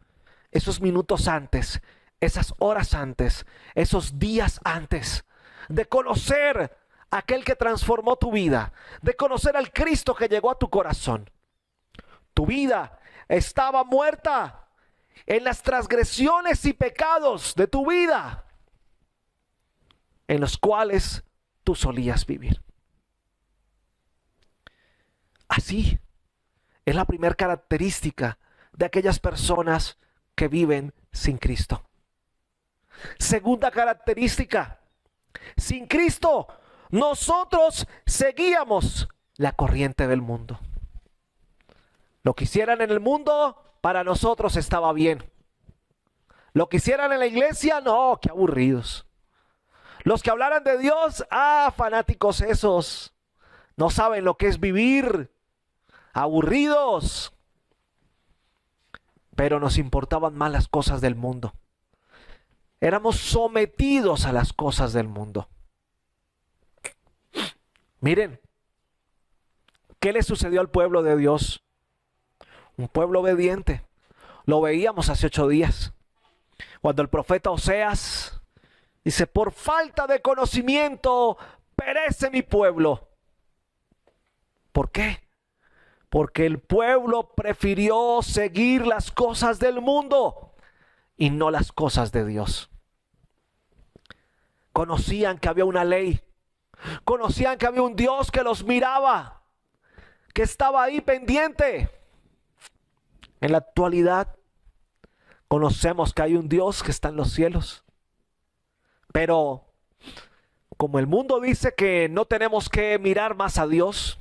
esos minutos antes, esas horas antes, esos días antes de conocer a aquel que transformó tu vida, de conocer al Cristo que llegó a tu corazón, tu vida estaba muerta en las transgresiones y pecados de tu vida, en los cuales tú solías vivir. Así es la primera característica de aquellas personas que viven sin Cristo. Segunda característica: sin Cristo nosotros seguíamos la corriente del mundo. Lo que hicieran en el mundo para nosotros estaba bien. Lo que hicieran en la iglesia, no, qué aburridos. Los que hablaran de Dios, fanáticos esos, no saben lo que es vivir, aburridos. Pero nos importaban más las cosas del mundo. Éramos sometidos a las cosas del mundo. Miren, ¿qué le sucedió al pueblo de Dios? Un pueblo obediente. Lo veíamos hace 8 días. Cuando el profeta Oseas dice: por falta de conocimiento perece mi pueblo. ¿Por qué? Porque el pueblo prefirió seguir las cosas del mundo y no las cosas de Dios. Conocían que había una ley. Conocían que había un Dios que los miraba, que estaba ahí pendiente. En la actualidad conocemos que hay un Dios que está en los cielos. Pero como el mundo dice que no tenemos que mirar más a Dios,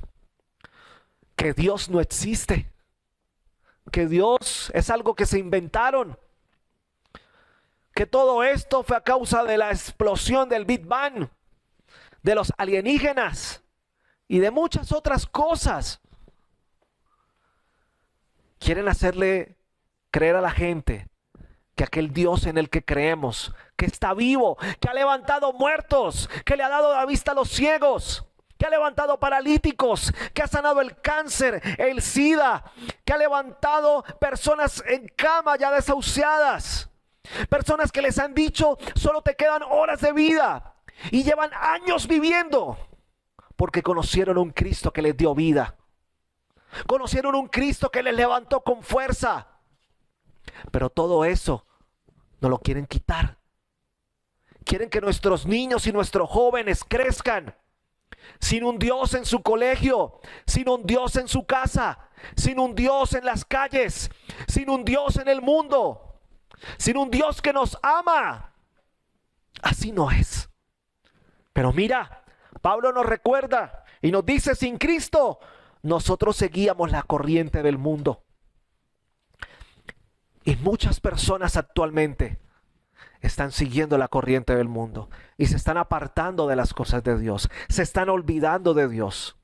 que Dios no existe, que Dios es algo que se inventaron, que todo esto fue a causa de la explosión del Big Bang, de los alienígenas y de muchas otras cosas. Quieren hacerle creer a la gente que aquel Dios en el que creemos, que está vivo, que ha levantado muertos, que le ha dado la vista a los ciegos, que ha levantado paralíticos, que ha sanado el cáncer, el SIDA, que ha levantado personas en cama ya desahuciadas, personas que les han dicho: solo te quedan horas de vida. Y llevan años viviendo porque conocieron un Cristo que les dio vida. Conocieron un Cristo que les levantó con fuerza. Pero todo eso no lo quieren quitar. Quieren que nuestros niños y nuestros jóvenes crezcan sin un Dios en su colegio, sin un Dios en su casa, sin un Dios en las calles, sin un Dios en el mundo, sin un Dios que nos ama. Así no es. Pero mira, Pablo nos recuerda y nos dice: sin Cristo nosotros seguíamos la corriente del mundo. Y muchas personas actualmente están siguiendo la corriente del mundo y se están apartando de las cosas de Dios, se están olvidando de Dios.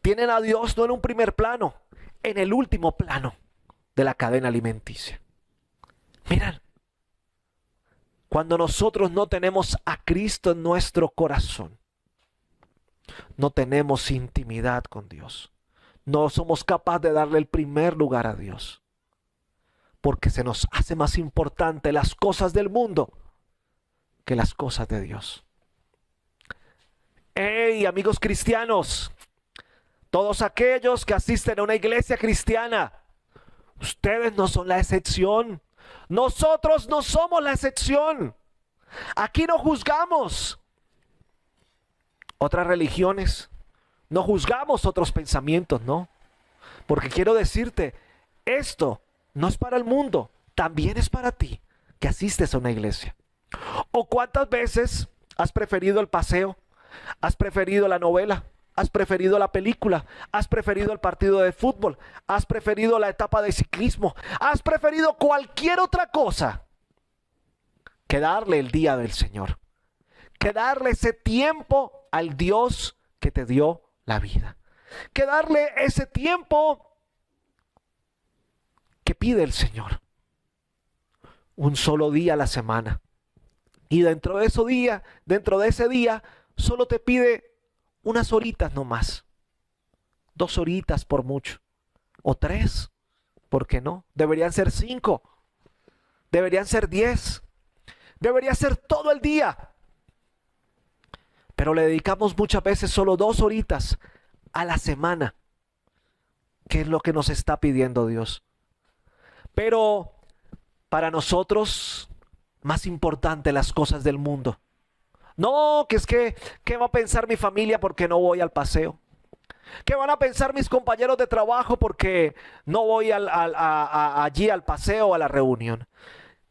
Tienen a Dios no en un primer plano, en el último plano de la cadena alimenticia. Miren, cuando nosotros no tenemos a Cristo en nuestro corazón, no tenemos intimidad con Dios. No somos capaces de darle el primer lugar a Dios. Porque se nos hace más importante las cosas del mundo que las cosas de Dios. ¡Hey, amigos cristianos! Todos aquellos que asisten a una iglesia cristiana, ustedes no son la excepción. Nosotros no somos la excepción. Aquí no juzgamos otras religiones, no juzgamos otros pensamientos, no. Porque quiero decirte, esto no es para el mundo, también es para ti. que asistes a una iglesia? ¿O cuántas veces has preferido el paseo? ¿Has preferido la novela? ¿Has preferido la película? ¿Has preferido el partido de fútbol? ¿Has preferido la etapa de ciclismo? ¿Has preferido cualquier otra cosa que darle el día del Señor? Que darle ese tiempo al Dios que te dio la vida. Que darle ese tiempo que pide el Señor. Un solo día a la semana. Y dentro de ese día, solo te pide unas horitas nomás. 2 horitas por mucho. O 3. ¿Por qué no? Deberían ser 5. Deberían ser 10. Debería ser todo el día. Pero le dedicamos muchas veces solo 2 horitas a la semana. ¿Qué es lo que nos está pidiendo Dios? Pero para nosotros, más importante las cosas del mundo. No, ¿qué va a pensar mi familia porque no voy al paseo? ¿Qué van a pensar mis compañeros de trabajo porque no voy allí al paseo, a la reunión?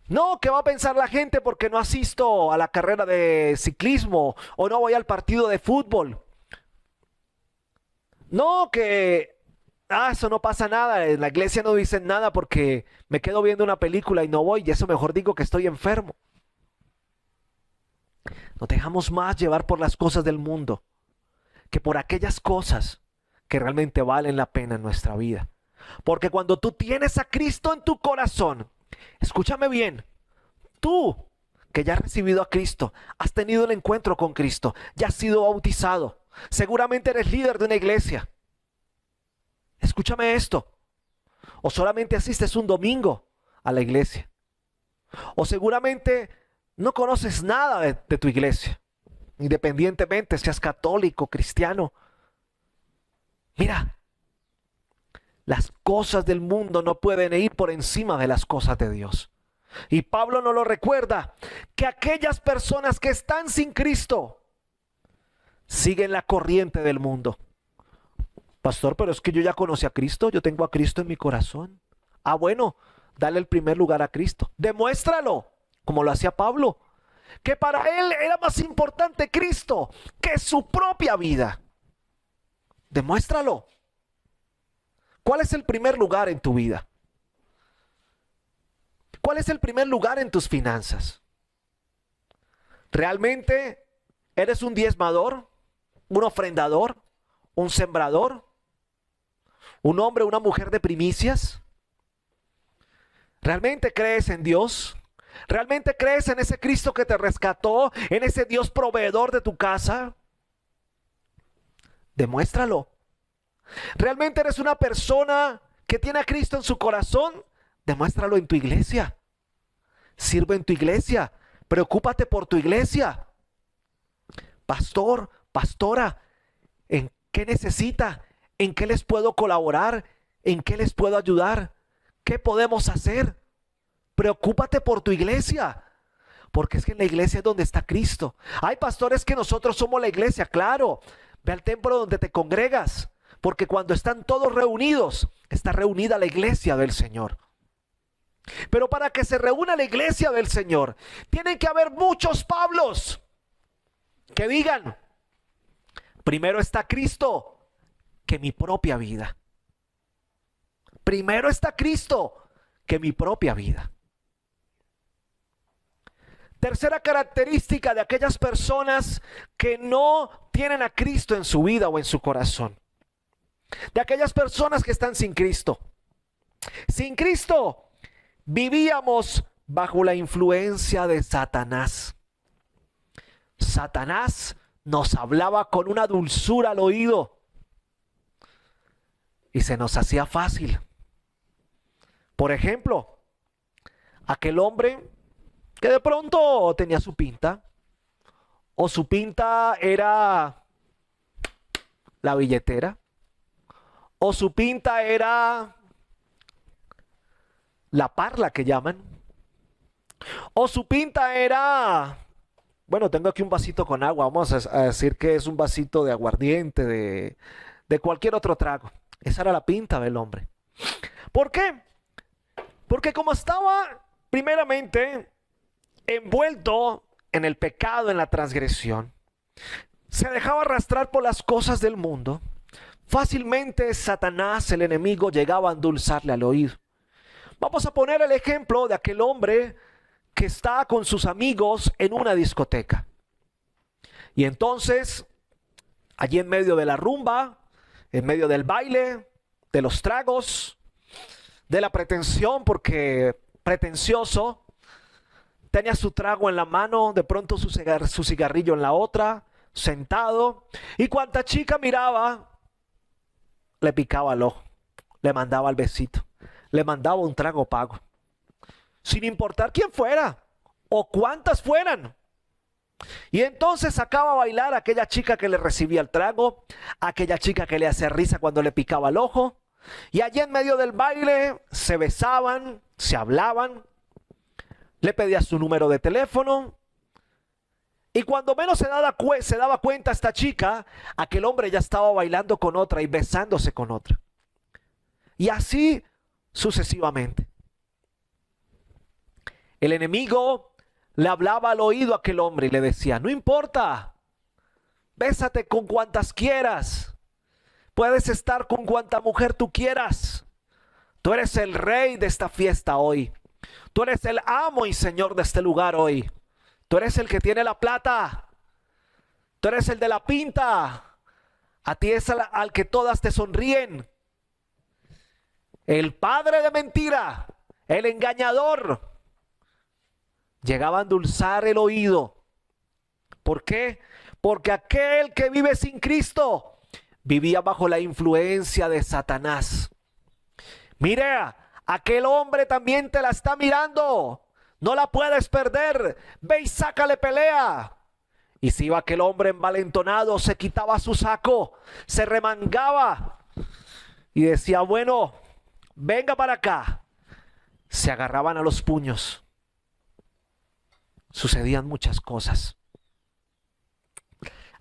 No, ¿qué va a pensar la gente porque no asisto a la carrera de ciclismo o no voy al partido de fútbol? No, eso no pasa nada, en la iglesia no dicen nada porque me quedo viendo una película y no voy, y eso mejor digo que estoy enfermo. Nos dejamos más llevar por las cosas del mundo que por aquellas cosas que realmente valen la pena en nuestra vida. Porque cuando tú tienes a Cristo en tu corazón, escúchame bien, tú que ya has recibido a Cristo, has tenido el encuentro con Cristo, ya has sido bautizado, seguramente eres líder de una iglesia. Escúchame esto, o solamente asistes un domingo a la iglesia, o seguramente no conoces nada de tu iglesia, independientemente seas católico, cristiano. Mira, las cosas del mundo no pueden ir por encima de las cosas de Dios. Y Pablo nos lo recuerda, que aquellas personas que están sin Cristo siguen la corriente del mundo. Pastor, pero es que yo ya conocí a Cristo, yo tengo a Cristo en mi corazón. Ah, bueno, dale el primer lugar a Cristo. Demuéstralo, como lo hacía Pablo, que para él era más importante Cristo que su propia vida. Demuéstralo. ¿Cuál es el primer lugar en tu vida? ¿Cuál es el primer lugar en tus finanzas? ¿Realmente eres un diezmador, un ofrendador, un sembrador, un hombre o una mujer de primicias? ¿Realmente crees en Dios? ¿Realmente crees en ese Cristo que te rescató, en ese Dios proveedor de tu casa? Demuéstralo. ¿Realmente eres una persona que tiene a Cristo en su corazón? Demuéstralo en tu iglesia. Sirve en tu iglesia. Preocúpate por tu iglesia. Pastor, pastora, ¿en qué necesita? ¿En qué les puedo colaborar? ¿En qué les puedo ayudar? ¿Qué podemos hacer? Preocúpate por tu iglesia. Porque es que en la iglesia es donde está Cristo. Hay pastores que nosotros somos la iglesia, claro. Ve al templo donde te congregas. Porque cuando están todos reunidos, está reunida la iglesia del Señor. Pero para que se reúna la iglesia del Señor, tienen que haber muchos Pablos que digan, primero está Cristo que mi propia vida. Primero está Cristo que mi propia vida. Tercera característica de aquellas personas que no tienen a Cristo en su vida o en su corazón. De aquellas personas que están sin Cristo. Sin Cristo vivíamos bajo la influencia de Satanás. Satanás nos hablaba con una dulzura al oído y se nos hacía fácil. Por ejemplo, aquel hombre que de pronto tenía su pinta, o su pinta era la billetera, o su pinta era la parla que llaman, o su pinta era, bueno, tengo aquí un vasito con agua, vamos a decir que es un vasito de aguardiente, de cualquier otro trago. Esa era la pinta del hombre. ¿Por qué? Porque como estaba primeramente envuelto en el pecado, en la transgresión, se dejaba arrastrar por las cosas del mundo, fácilmente Satanás, el enemigo, llegaba a endulzarle al oído. Vamos a poner el ejemplo de aquel hombre que está con sus amigos en una discoteca. Y entonces, allí en medio de la rumba, en medio del baile, de los tragos, de la pretensión, porque pretencioso, tenía su trago en la mano, de pronto su cigarrillo en la otra, sentado, y cuanta chica miraba, le picaba el ojo, le mandaba el besito, le mandaba un trago pago, sin importar quién fuera o cuántas fueran. Y entonces sacaba a bailar a aquella chica que le recibía el trago, a aquella chica que le hacía risa cuando le picaba el ojo, y allí en medio del baile se besaban, se hablaban, le pedía su número de teléfono, y cuando menos se daba cuenta esta chica, aquel hombre ya estaba bailando con otra y besándose con otra. Y así sucesivamente. El enemigo le hablaba al oído a aquel hombre y le decía: no importa, bésate con cuantas quieras, puedes estar con cuanta mujer tú quieras, tú eres el rey de esta fiesta hoy, tú eres el amo y señor de este lugar hoy, tú eres el que tiene la plata, tú eres el de la pinta, a ti es al que todas te sonríen. El padre de mentira, el engañador, llegaba a endulzar el oído. ¿Por qué? Porque aquel que vive sin Cristo vivía bajo la influencia de Satanás. Mira, aquel hombre también te la está mirando. No la puedes perder. Ve y sácale pelea. Y si iba aquel hombre envalentonado, se quitaba su saco, se remangaba y decía: bueno, venga para acá. Se agarraban a los puños. Sucedían muchas cosas.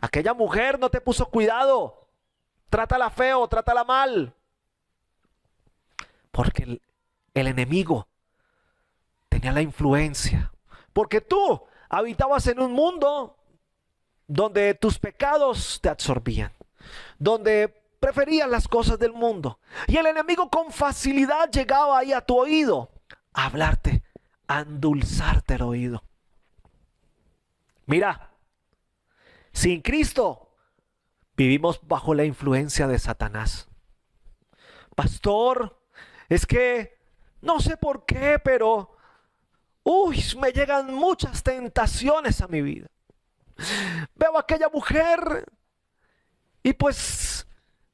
Aquella mujer no te puso cuidado. Trátala feo, trátala mal. Porque el enemigo tenía la influencia. Porque tú habitabas en un mundo donde tus pecados te absorbían, donde preferías las cosas del mundo. Y el enemigo con facilidad llegaba ahí a tu oído a hablarte, a endulzarte el oído. Mira, sin Cristo vivimos bajo la influencia de Satanás. Pastor, es que no sé por qué, pero me llegan muchas tentaciones a mi vida. Veo a aquella mujer y pues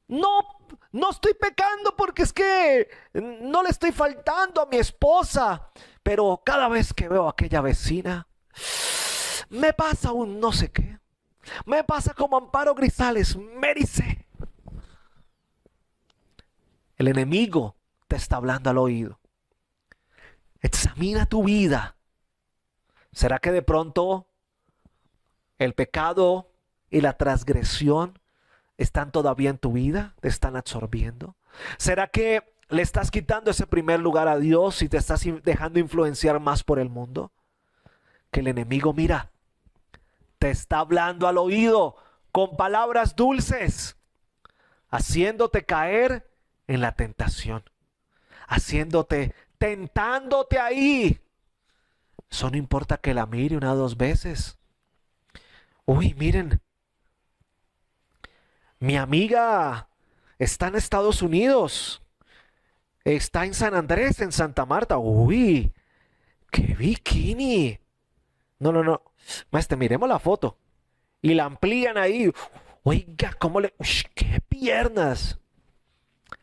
no estoy pecando porque es que no le estoy faltando a mi esposa, pero cada vez que veo a aquella vecina, me pasa un no sé qué. Me pasa como Amparo Grisales, me dice. El enemigo te está hablando al oído. Examina tu vida. ¿Será que de pronto el pecado y la transgresión están todavía en tu vida? ¿Te están absorbiendo? ¿Será que le estás quitando ese primer lugar a Dios y te estás dejando influenciar más por el mundo? Que el enemigo, mira, te está hablando al oído con palabras dulces, haciéndote caer en la tentación, tentándote ahí. Eso no importa que la mire una o dos veces. Miren, mi amiga está en Estados Unidos, está en San Andrés, en Santa Marta. ¡Qué bikini! No. Miremos la foto. Y la amplían ahí. Oiga, ¡qué piernas!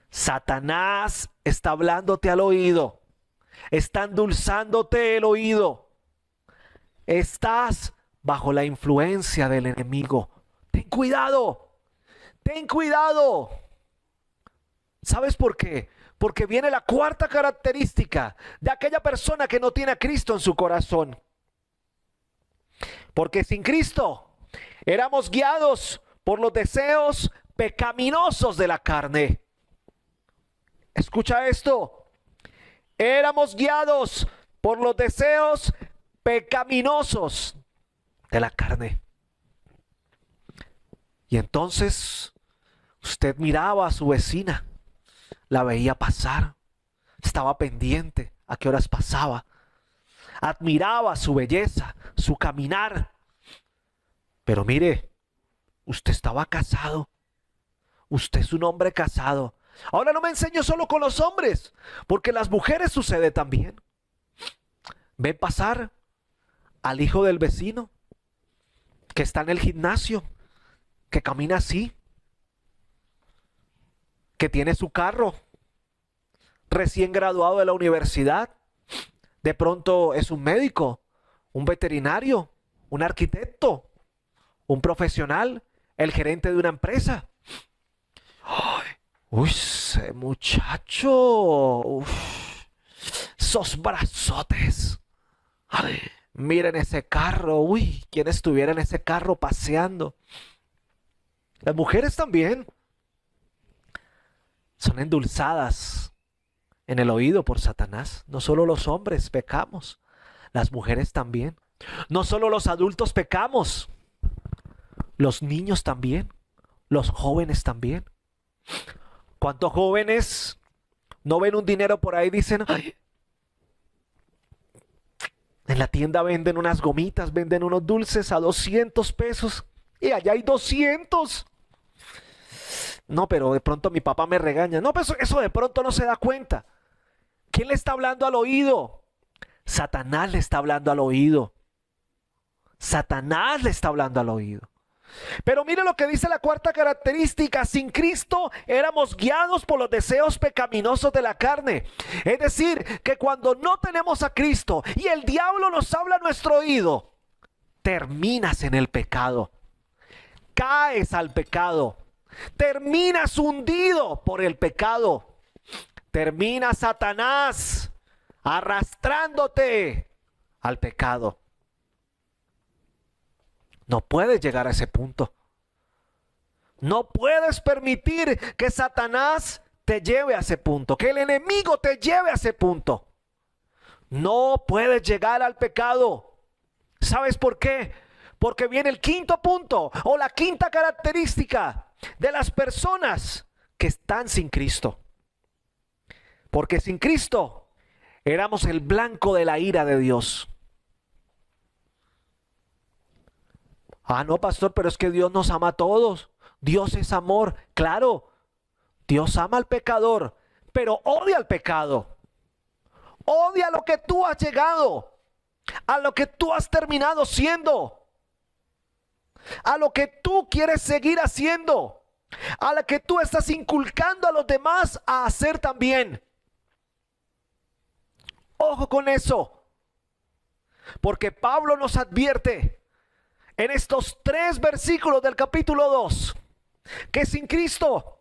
Satanás está hablándote al oído. Está endulzándote el oído. Estás bajo la influencia del enemigo. Ten cuidado. Ten cuidado. ¿Sabes por qué? Porque viene la cuarta característica de aquella persona que no tiene a Cristo en su corazón. Porque sin Cristo éramos guiados por los deseos pecaminosos de la carne. Escucha esto. Éramos guiados por los deseos pecaminosos de la carne. Y entonces usted miraba a su vecina, la veía pasar, estaba pendiente a qué horas pasaba, admiraba su belleza, su caminar. Pero mire, usted estaba casado, usted es un hombre casado. Ahora no me enseño solo con los hombres, porque las mujeres sucede también. Ven pasar al hijo del vecino que está en el gimnasio, que camina así, que tiene su carro, recién graduado de la universidad. De pronto es un médico, un veterinario, un arquitecto, un profesional, el gerente de una empresa. ¡Ay! Uy, ese muchacho, uf, esos brazotes. Ay, miren ese carro, uy, ¿quién estuviera en ese carro paseando? Las mujeres también son endulzadas en el oído por Satanás. No solo los hombres pecamos, las mujeres también. No solo los adultos pecamos, los niños también, los jóvenes también. ¿Cuántos jóvenes no ven un dinero por ahí y dicen, ay, en la tienda venden unas gomitas, venden unos dulces a 200 pesos y allá hay 200? No, pero de pronto mi papá me regaña. No, pero eso de pronto no se da cuenta. ¿Quién le está hablando al oído? Satanás le está hablando al oído. Satanás le está hablando al oído. Pero mire lo que dice la cuarta característica: sin Cristo éramos guiados por los deseos pecaminosos de la carne. Es decir, que cuando no tenemos a Cristo y el diablo nos habla a nuestro oído, terminas en el pecado, caes al pecado, terminas hundido por el pecado, termina Satanás arrastrándote al pecado. No puedes llegar a ese punto. No puedes permitir que Satanás te lleve a ese punto, que el enemigo te lleve a ese punto. No puedes llegar al pecado. ¿Sabes por qué? Porque viene el quinto punto o la quinta característica de las personas que están sin Cristo. Porque sin Cristo éramos el blanco de la ira de Dios. Ah, no, pastor, pero es que Dios nos ama a todos. Dios es amor. Claro, Dios ama al pecador, pero odia al pecado. Odia lo que tú has llegado, a lo que tú has terminado siendo, a lo que tú quieres seguir haciendo, a lo que tú estás inculcando a los demás a hacer también. Ojo con eso, porque Pablo nos advierte en estos 3 versículos del capítulo 2, que sin Cristo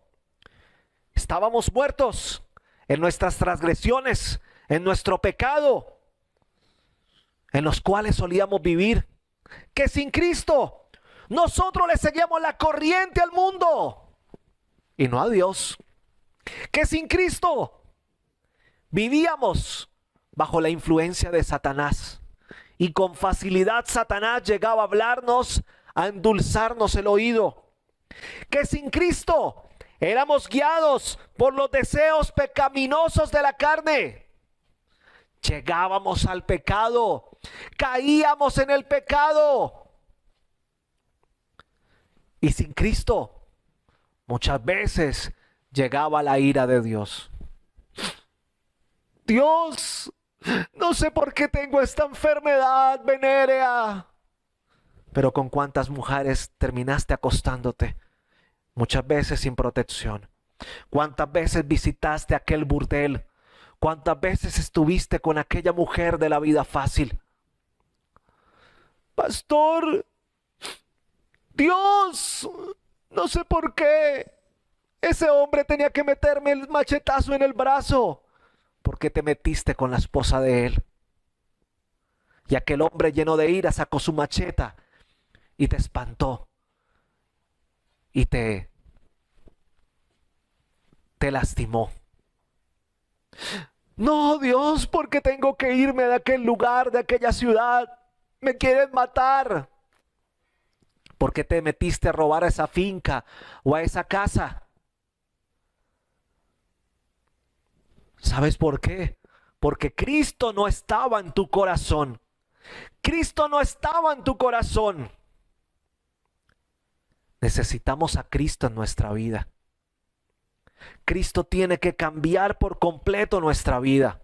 estábamos muertos en nuestras transgresiones, en nuestro pecado, en los cuales solíamos vivir. Que sin Cristo nosotros le seguíamos la corriente al mundo y no a Dios. Que sin Cristo vivíamos bajo la influencia de Satanás. Y con facilidad Satanás llegaba a hablarnos, a endulzarnos el oído. Que sin Cristo éramos guiados por los deseos pecaminosos de la carne. Llegábamos al pecado, caíamos en el pecado. Y sin Cristo muchas veces llegaba la ira de Dios. Dios, no sé por qué tengo esta enfermedad venérea. Pero con cuántas mujeres terminaste acostándote, muchas veces sin protección. Cuántas veces visitaste aquel burdel. Cuántas veces estuviste con aquella mujer de la vida fácil. Pastor, Dios, no sé por qué ese hombre tenía que meterme el machetazo en el brazo. ¿Por qué te metiste con la esposa de él? Y aquel hombre lleno de ira sacó su macheta y te espantó y te lastimó. No, Dios, ¿por qué tengo que irme de aquel lugar, de aquella ciudad? Me quieren matar. ¿Por qué te metiste a robar a esa finca o a esa casa? ¿Sabes por qué? Porque Cristo no estaba en tu corazón. Cristo no estaba en tu corazón. Necesitamos a Cristo en nuestra vida. Cristo tiene que cambiar por completo nuestra vida.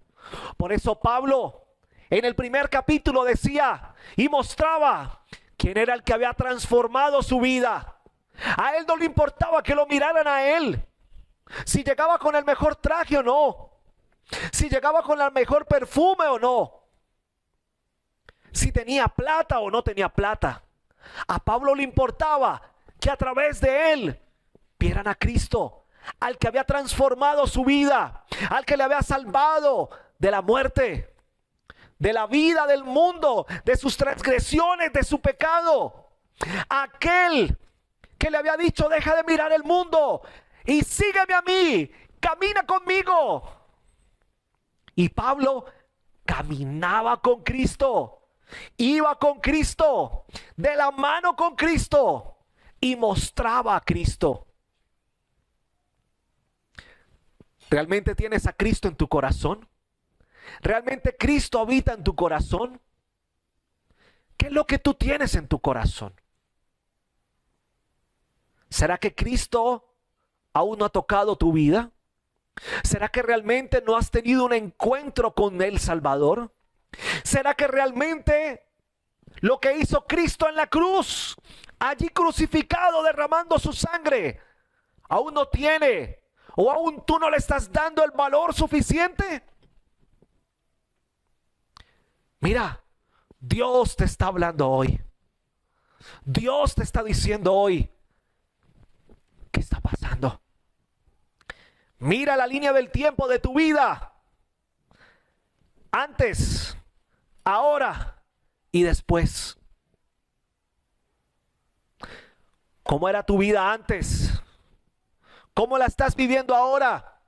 Por eso Pablo en el primer capítulo decía y mostraba quién era el que había transformado su vida. A él no le importaba que lo miraran a él, si llegaba con el mejor traje o no, si llegaba con el mejor perfume o no, si tenía plata o no tenía plata. A Pablo le importaba que a través de él vieran a Cristo, al que había transformado su vida, al que le había salvado de la muerte, de la vida del mundo, de sus transgresiones, de su pecado. Aquel que le había dicho: deja de mirar el mundo y sígueme a mí, camina conmigo. Y Pablo caminaba con Cristo, iba con Cristo, de la mano con Cristo, y mostraba a Cristo. ¿Realmente tienes a Cristo en tu corazón? ¿Realmente Cristo habita en tu corazón? ¿Qué es lo que tú tienes en tu corazón? ¿Será que Cristo aún no ha tocado tu vida? ¿Será que realmente no has tenido un encuentro con el Salvador? ¿Será que realmente lo que hizo Cristo en la cruz, allí crucificado, derramando su sangre, aún no tiene, o aún tú no le estás dando el valor suficiente? Mira, Dios te está hablando hoy. Dios te está diciendo hoy: ¿qué está pasando? Mira la línea del tiempo de tu vida. Antes, ahora y después. ¿Cómo era tu vida antes? ¿Cómo la estás viviendo ahora?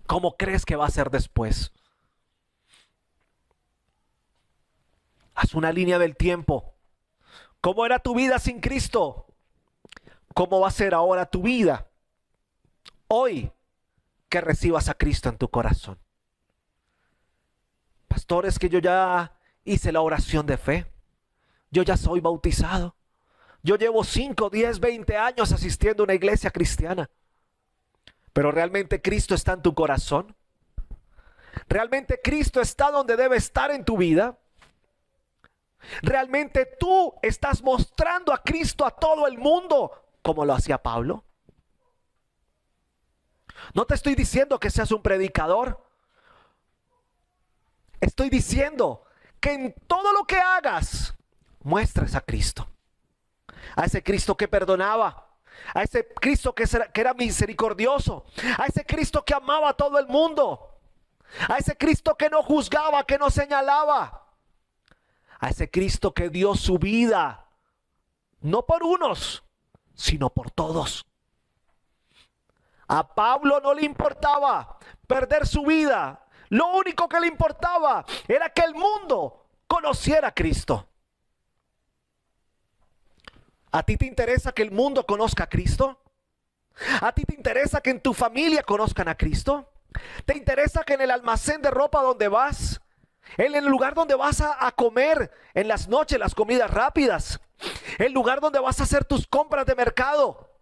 ¿Cómo crees que va a ser después? Haz una línea del tiempo. ¿Cómo era tu vida sin Cristo? ¿Cómo va a ser ahora tu vida hoy que recibas a Cristo en tu corazón? Pastor, es que yo ya hice la oración de fe. Yo ya soy bautizado. Yo llevo 5, 10, 20 años asistiendo a una iglesia cristiana. Pero ¿realmente Cristo está en tu corazón? ¿Realmente Cristo está donde debe estar en tu vida? ¿Realmente tú estás mostrando a Cristo a todo el mundo como lo hacía Pablo? No te estoy diciendo que seas un predicador. Estoy diciendo que en todo lo que hagas muestres a Cristo. A ese Cristo que perdonaba, a ese Cristo que era misericordioso, a ese Cristo que amaba a todo el mundo, a ese Cristo que no juzgaba, que no señalaba, a ese Cristo que dio su vida, no por unos, sino por todos. A Pablo no le importaba perder su vida. Lo único que le importaba era que el mundo conociera a Cristo. ¿A ti te interesa que el mundo conozca a Cristo? ¿A ti te interesa que en tu familia conozcan a Cristo? ¿Te interesa que en el almacén de ropa donde vas, en el lugar donde vas a comer en las noches, las comidas rápidas, el lugar donde vas a hacer tus compras de mercado,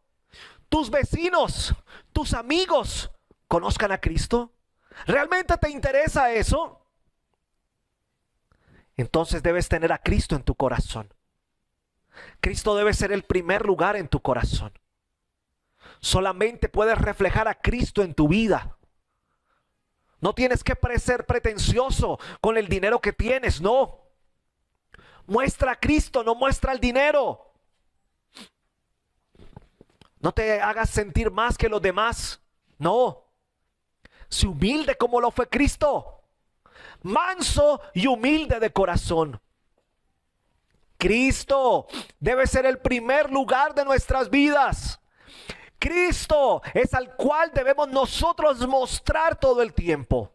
tus vecinos, tus amigos conozcan a Cristo? ¿Realmente te interesa eso? Entonces debes tener a Cristo en tu corazón. Cristo debe ser el primer lugar en tu corazón. Solamente puedes reflejar a Cristo en tu vida. No tienes que ser pretencioso con el dinero que tienes, no. Muestra a Cristo, no muestra el dinero. No te hagas sentir más que los demás, no. Sé humilde como lo fue Cristo, manso y humilde de corazón. Cristo debe ser el primer lugar de nuestras vidas. Cristo es al cual debemos nosotros mostrar todo el tiempo.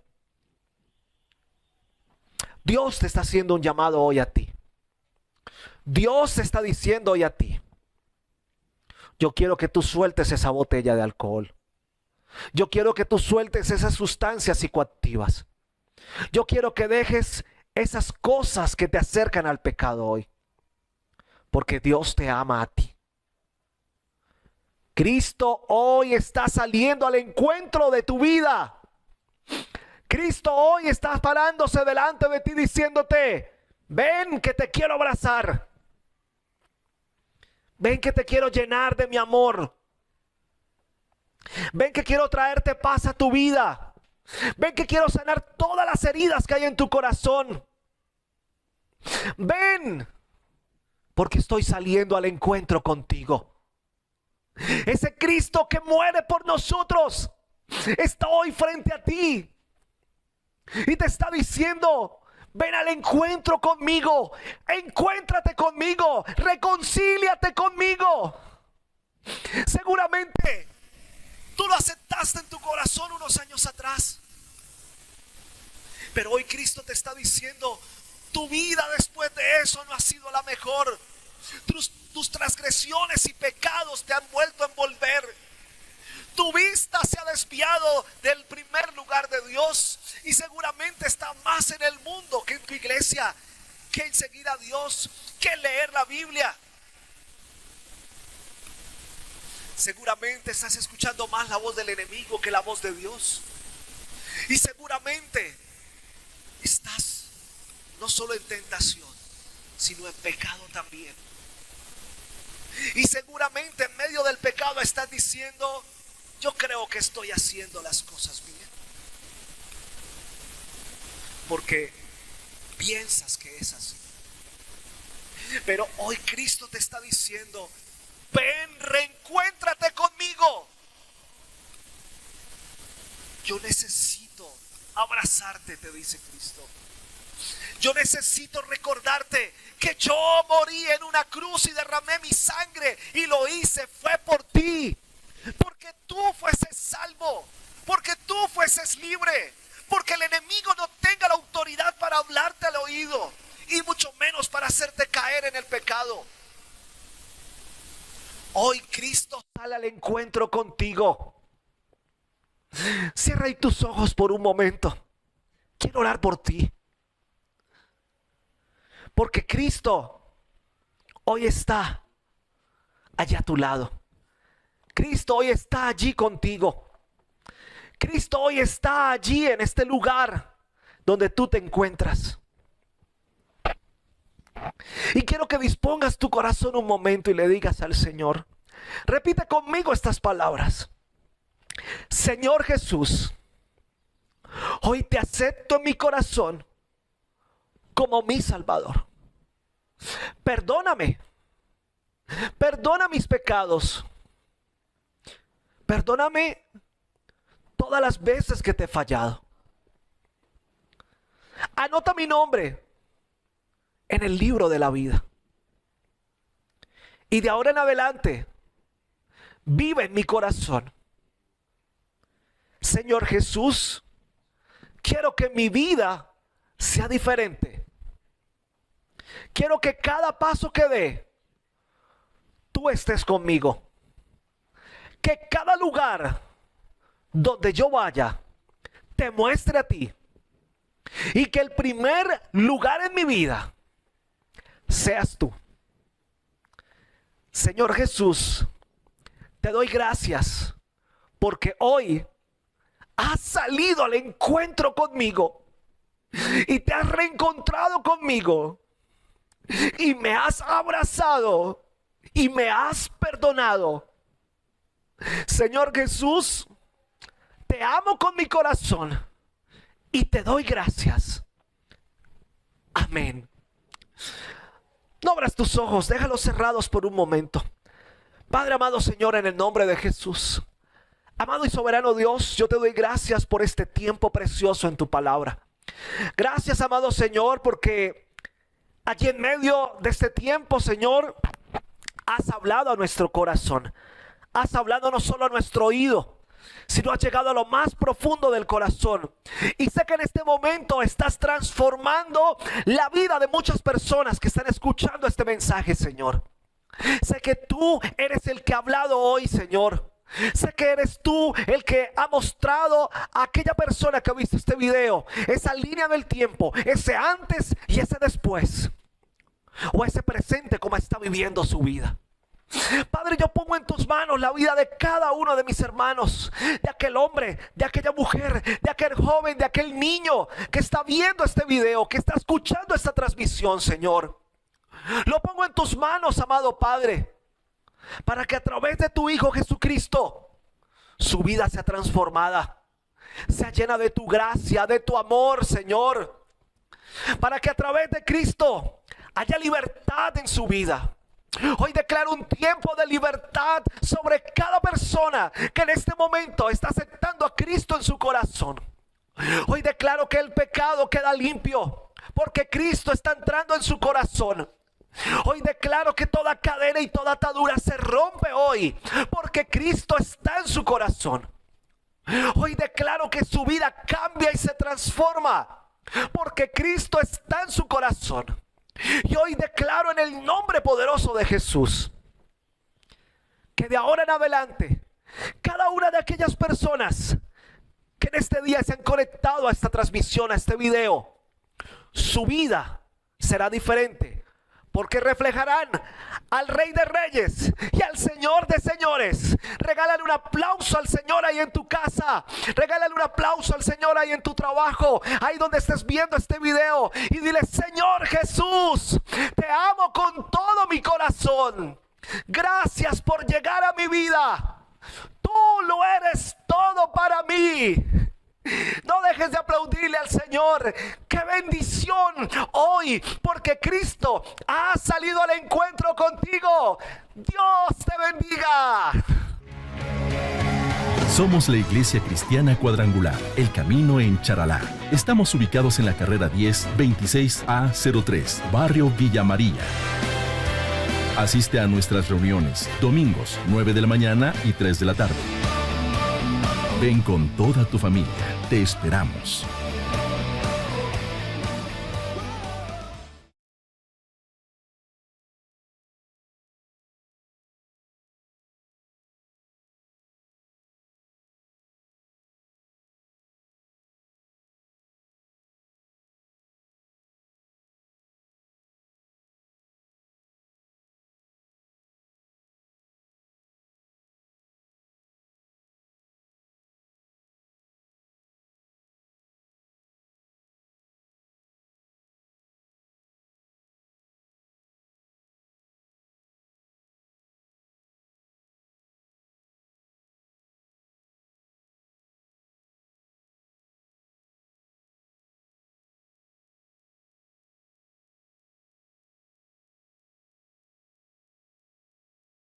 Dios te está haciendo un llamado hoy a ti. Dios te está diciendo hoy a ti: yo quiero que tú sueltes esa botella de alcohol. Yo quiero que tú sueltes esas sustancias psicoactivas. Yo quiero que dejes esas cosas que te acercan al pecado hoy. Porque Dios te ama a ti. Cristo hoy está saliendo al encuentro de tu vida. Cristo hoy está parándose delante de ti diciéndote: ven que te quiero abrazar. Ven que te quiero llenar de mi amor. Ven que quiero traerte paz a tu vida. Ven que quiero sanar todas las heridas que hay en tu corazón. Ven, porque estoy saliendo al encuentro contigo. Ese Cristo que muere por nosotros está hoy frente a ti y te está diciendo: ven al encuentro conmigo, encuéntrate conmigo, reconcíliate conmigo. Seguramente tú lo aceptaste en tu corazón unos años atrás, pero hoy Cristo te está diciendo: tu vida después de eso no ha sido la mejor. Tus transgresiones y pecados te han vuelto a envolver. Tu vista se ha desviado del primer lugar de Dios y seguramente está más en el mundo que en tu iglesia, que en seguir a Dios, que en leer la Biblia. Seguramente estás escuchando más la voz del enemigo que la voz de Dios. Y seguramente estás no solo en tentación, sino en pecado también. Y seguramente en medio del pecado estás diciendo: yo creo que estoy haciendo las cosas bien. Porque piensas que es así. Pero hoy Cristo te está diciendo: ven, reencuéntrate conmigo. Yo necesito abrazarte, te dice Cristo. Yo necesito recordarte que yo morí en una cruz y derramé mi sangre, y lo hice fue por ti. Porque tú fueses salvo, porque tú fueses libre, porque el enemigo no tenga la autoridad para hablarte al oído, y mucho menos para hacerte caer en el pecado. Hoy Cristo sale al encuentro contigo. Cierra ahí tus ojos por un momento. Quiero orar por ti. Porque Cristo hoy está allá a tu lado. Cristo hoy está allí contigo. Cristo hoy está allí en este lugar donde tú te encuentras. Y quiero que dispongas tu corazón un momento y le digas al Señor. Repite conmigo estas palabras. Señor Jesús, hoy te acepto en mi corazón como mi Salvador. Perdóname. Perdona mis pecados. Perdóname todas las veces que te he fallado. Anota mi nombre en el libro de la vida. Y de ahora en adelante, vive en mi corazón. Señor Jesús, quiero que mi vida sea diferente. Quiero que cada paso que dé, tú estés conmigo. Que cada lugar donde yo vaya, te muestre a ti. Y que el primer lugar en mi vida seas tú. Señor Jesús, te doy gracias porque hoy has salido al encuentro conmigo y te has reencontrado conmigo y me has abrazado y me has perdonado. Señor Jesús, te amo con mi corazón y te doy gracias. Amén. No abras tus ojos, déjalos cerrados por un momento. Padre amado Señor, en el nombre de Jesús, amado y soberano Dios, yo te doy gracias por este tiempo precioso en tu palabra. Gracias, amado Señor, porque aquí en medio de este tiempo, Señor, has hablado a nuestro corazón. Has hablado no solo a nuestro oído, sino has llegado a lo más profundo del corazón. Y sé que en este momento estás transformando la vida de muchas personas que están escuchando este mensaje, Señor. Sé que tú eres el que ha hablado hoy, Señor. Sé que eres tú el que ha mostrado a aquella persona que ha visto este video esa línea del tiempo, ese antes y ese después, o ese presente como está viviendo su vida. Padre, yo pongo en tus manos la vida de cada uno de mis hermanos, de aquel hombre, de aquella mujer, de aquel joven, de aquel niño que está viendo este video, que está escuchando esta transmisión, Señor. Lo pongo en tus manos, amado Padre, para que a través de tu Hijo Jesucristo su vida sea transformada, sea llena de tu gracia, de tu amor, Señor, para que a través de Cristo haya libertad en su vida. Hoy declaro un tiempo de libertad sobre cada persona que en este momento está aceptando a Cristo en su corazón. Hoy declaro que el pecado queda limpio porque Cristo está entrando en su corazón. Hoy declaro que toda cadena y toda atadura se rompe hoy porque Cristo está en su corazón. Hoy declaro que su vida cambia y se transforma porque Cristo está en su corazón. Y hoy declaro en el nombre poderoso de Jesús que de ahora en adelante cada una de aquellas personas que en este día se han conectado a esta transmisión, a este video, su vida será diferente. Porque reflejarán al Rey de Reyes y al Señor de Señores. Regálale un aplauso al Señor ahí en tu casa. Regálale un aplauso al Señor ahí en tu trabajo. Ahí donde estés viendo este video. Y dile: Señor Jesús, te amo con todo mi corazón. Gracias por llegar a mi vida. Tú lo eres todo para mí. No dejes de aplaudirle al Señor. ¡Qué bendición hoy! Porque Cristo ha salido al encuentro contigo. Dios te bendiga. Somos la Iglesia Cristiana Cuadrangular, El Camino en Charalá. Estamos ubicados en la carrera 10, 26A03, Barrio Villa María. Asiste a nuestras reuniones, domingos, 9 de la mañana y 3 de la tarde. Ven con toda tu familia. Te esperamos.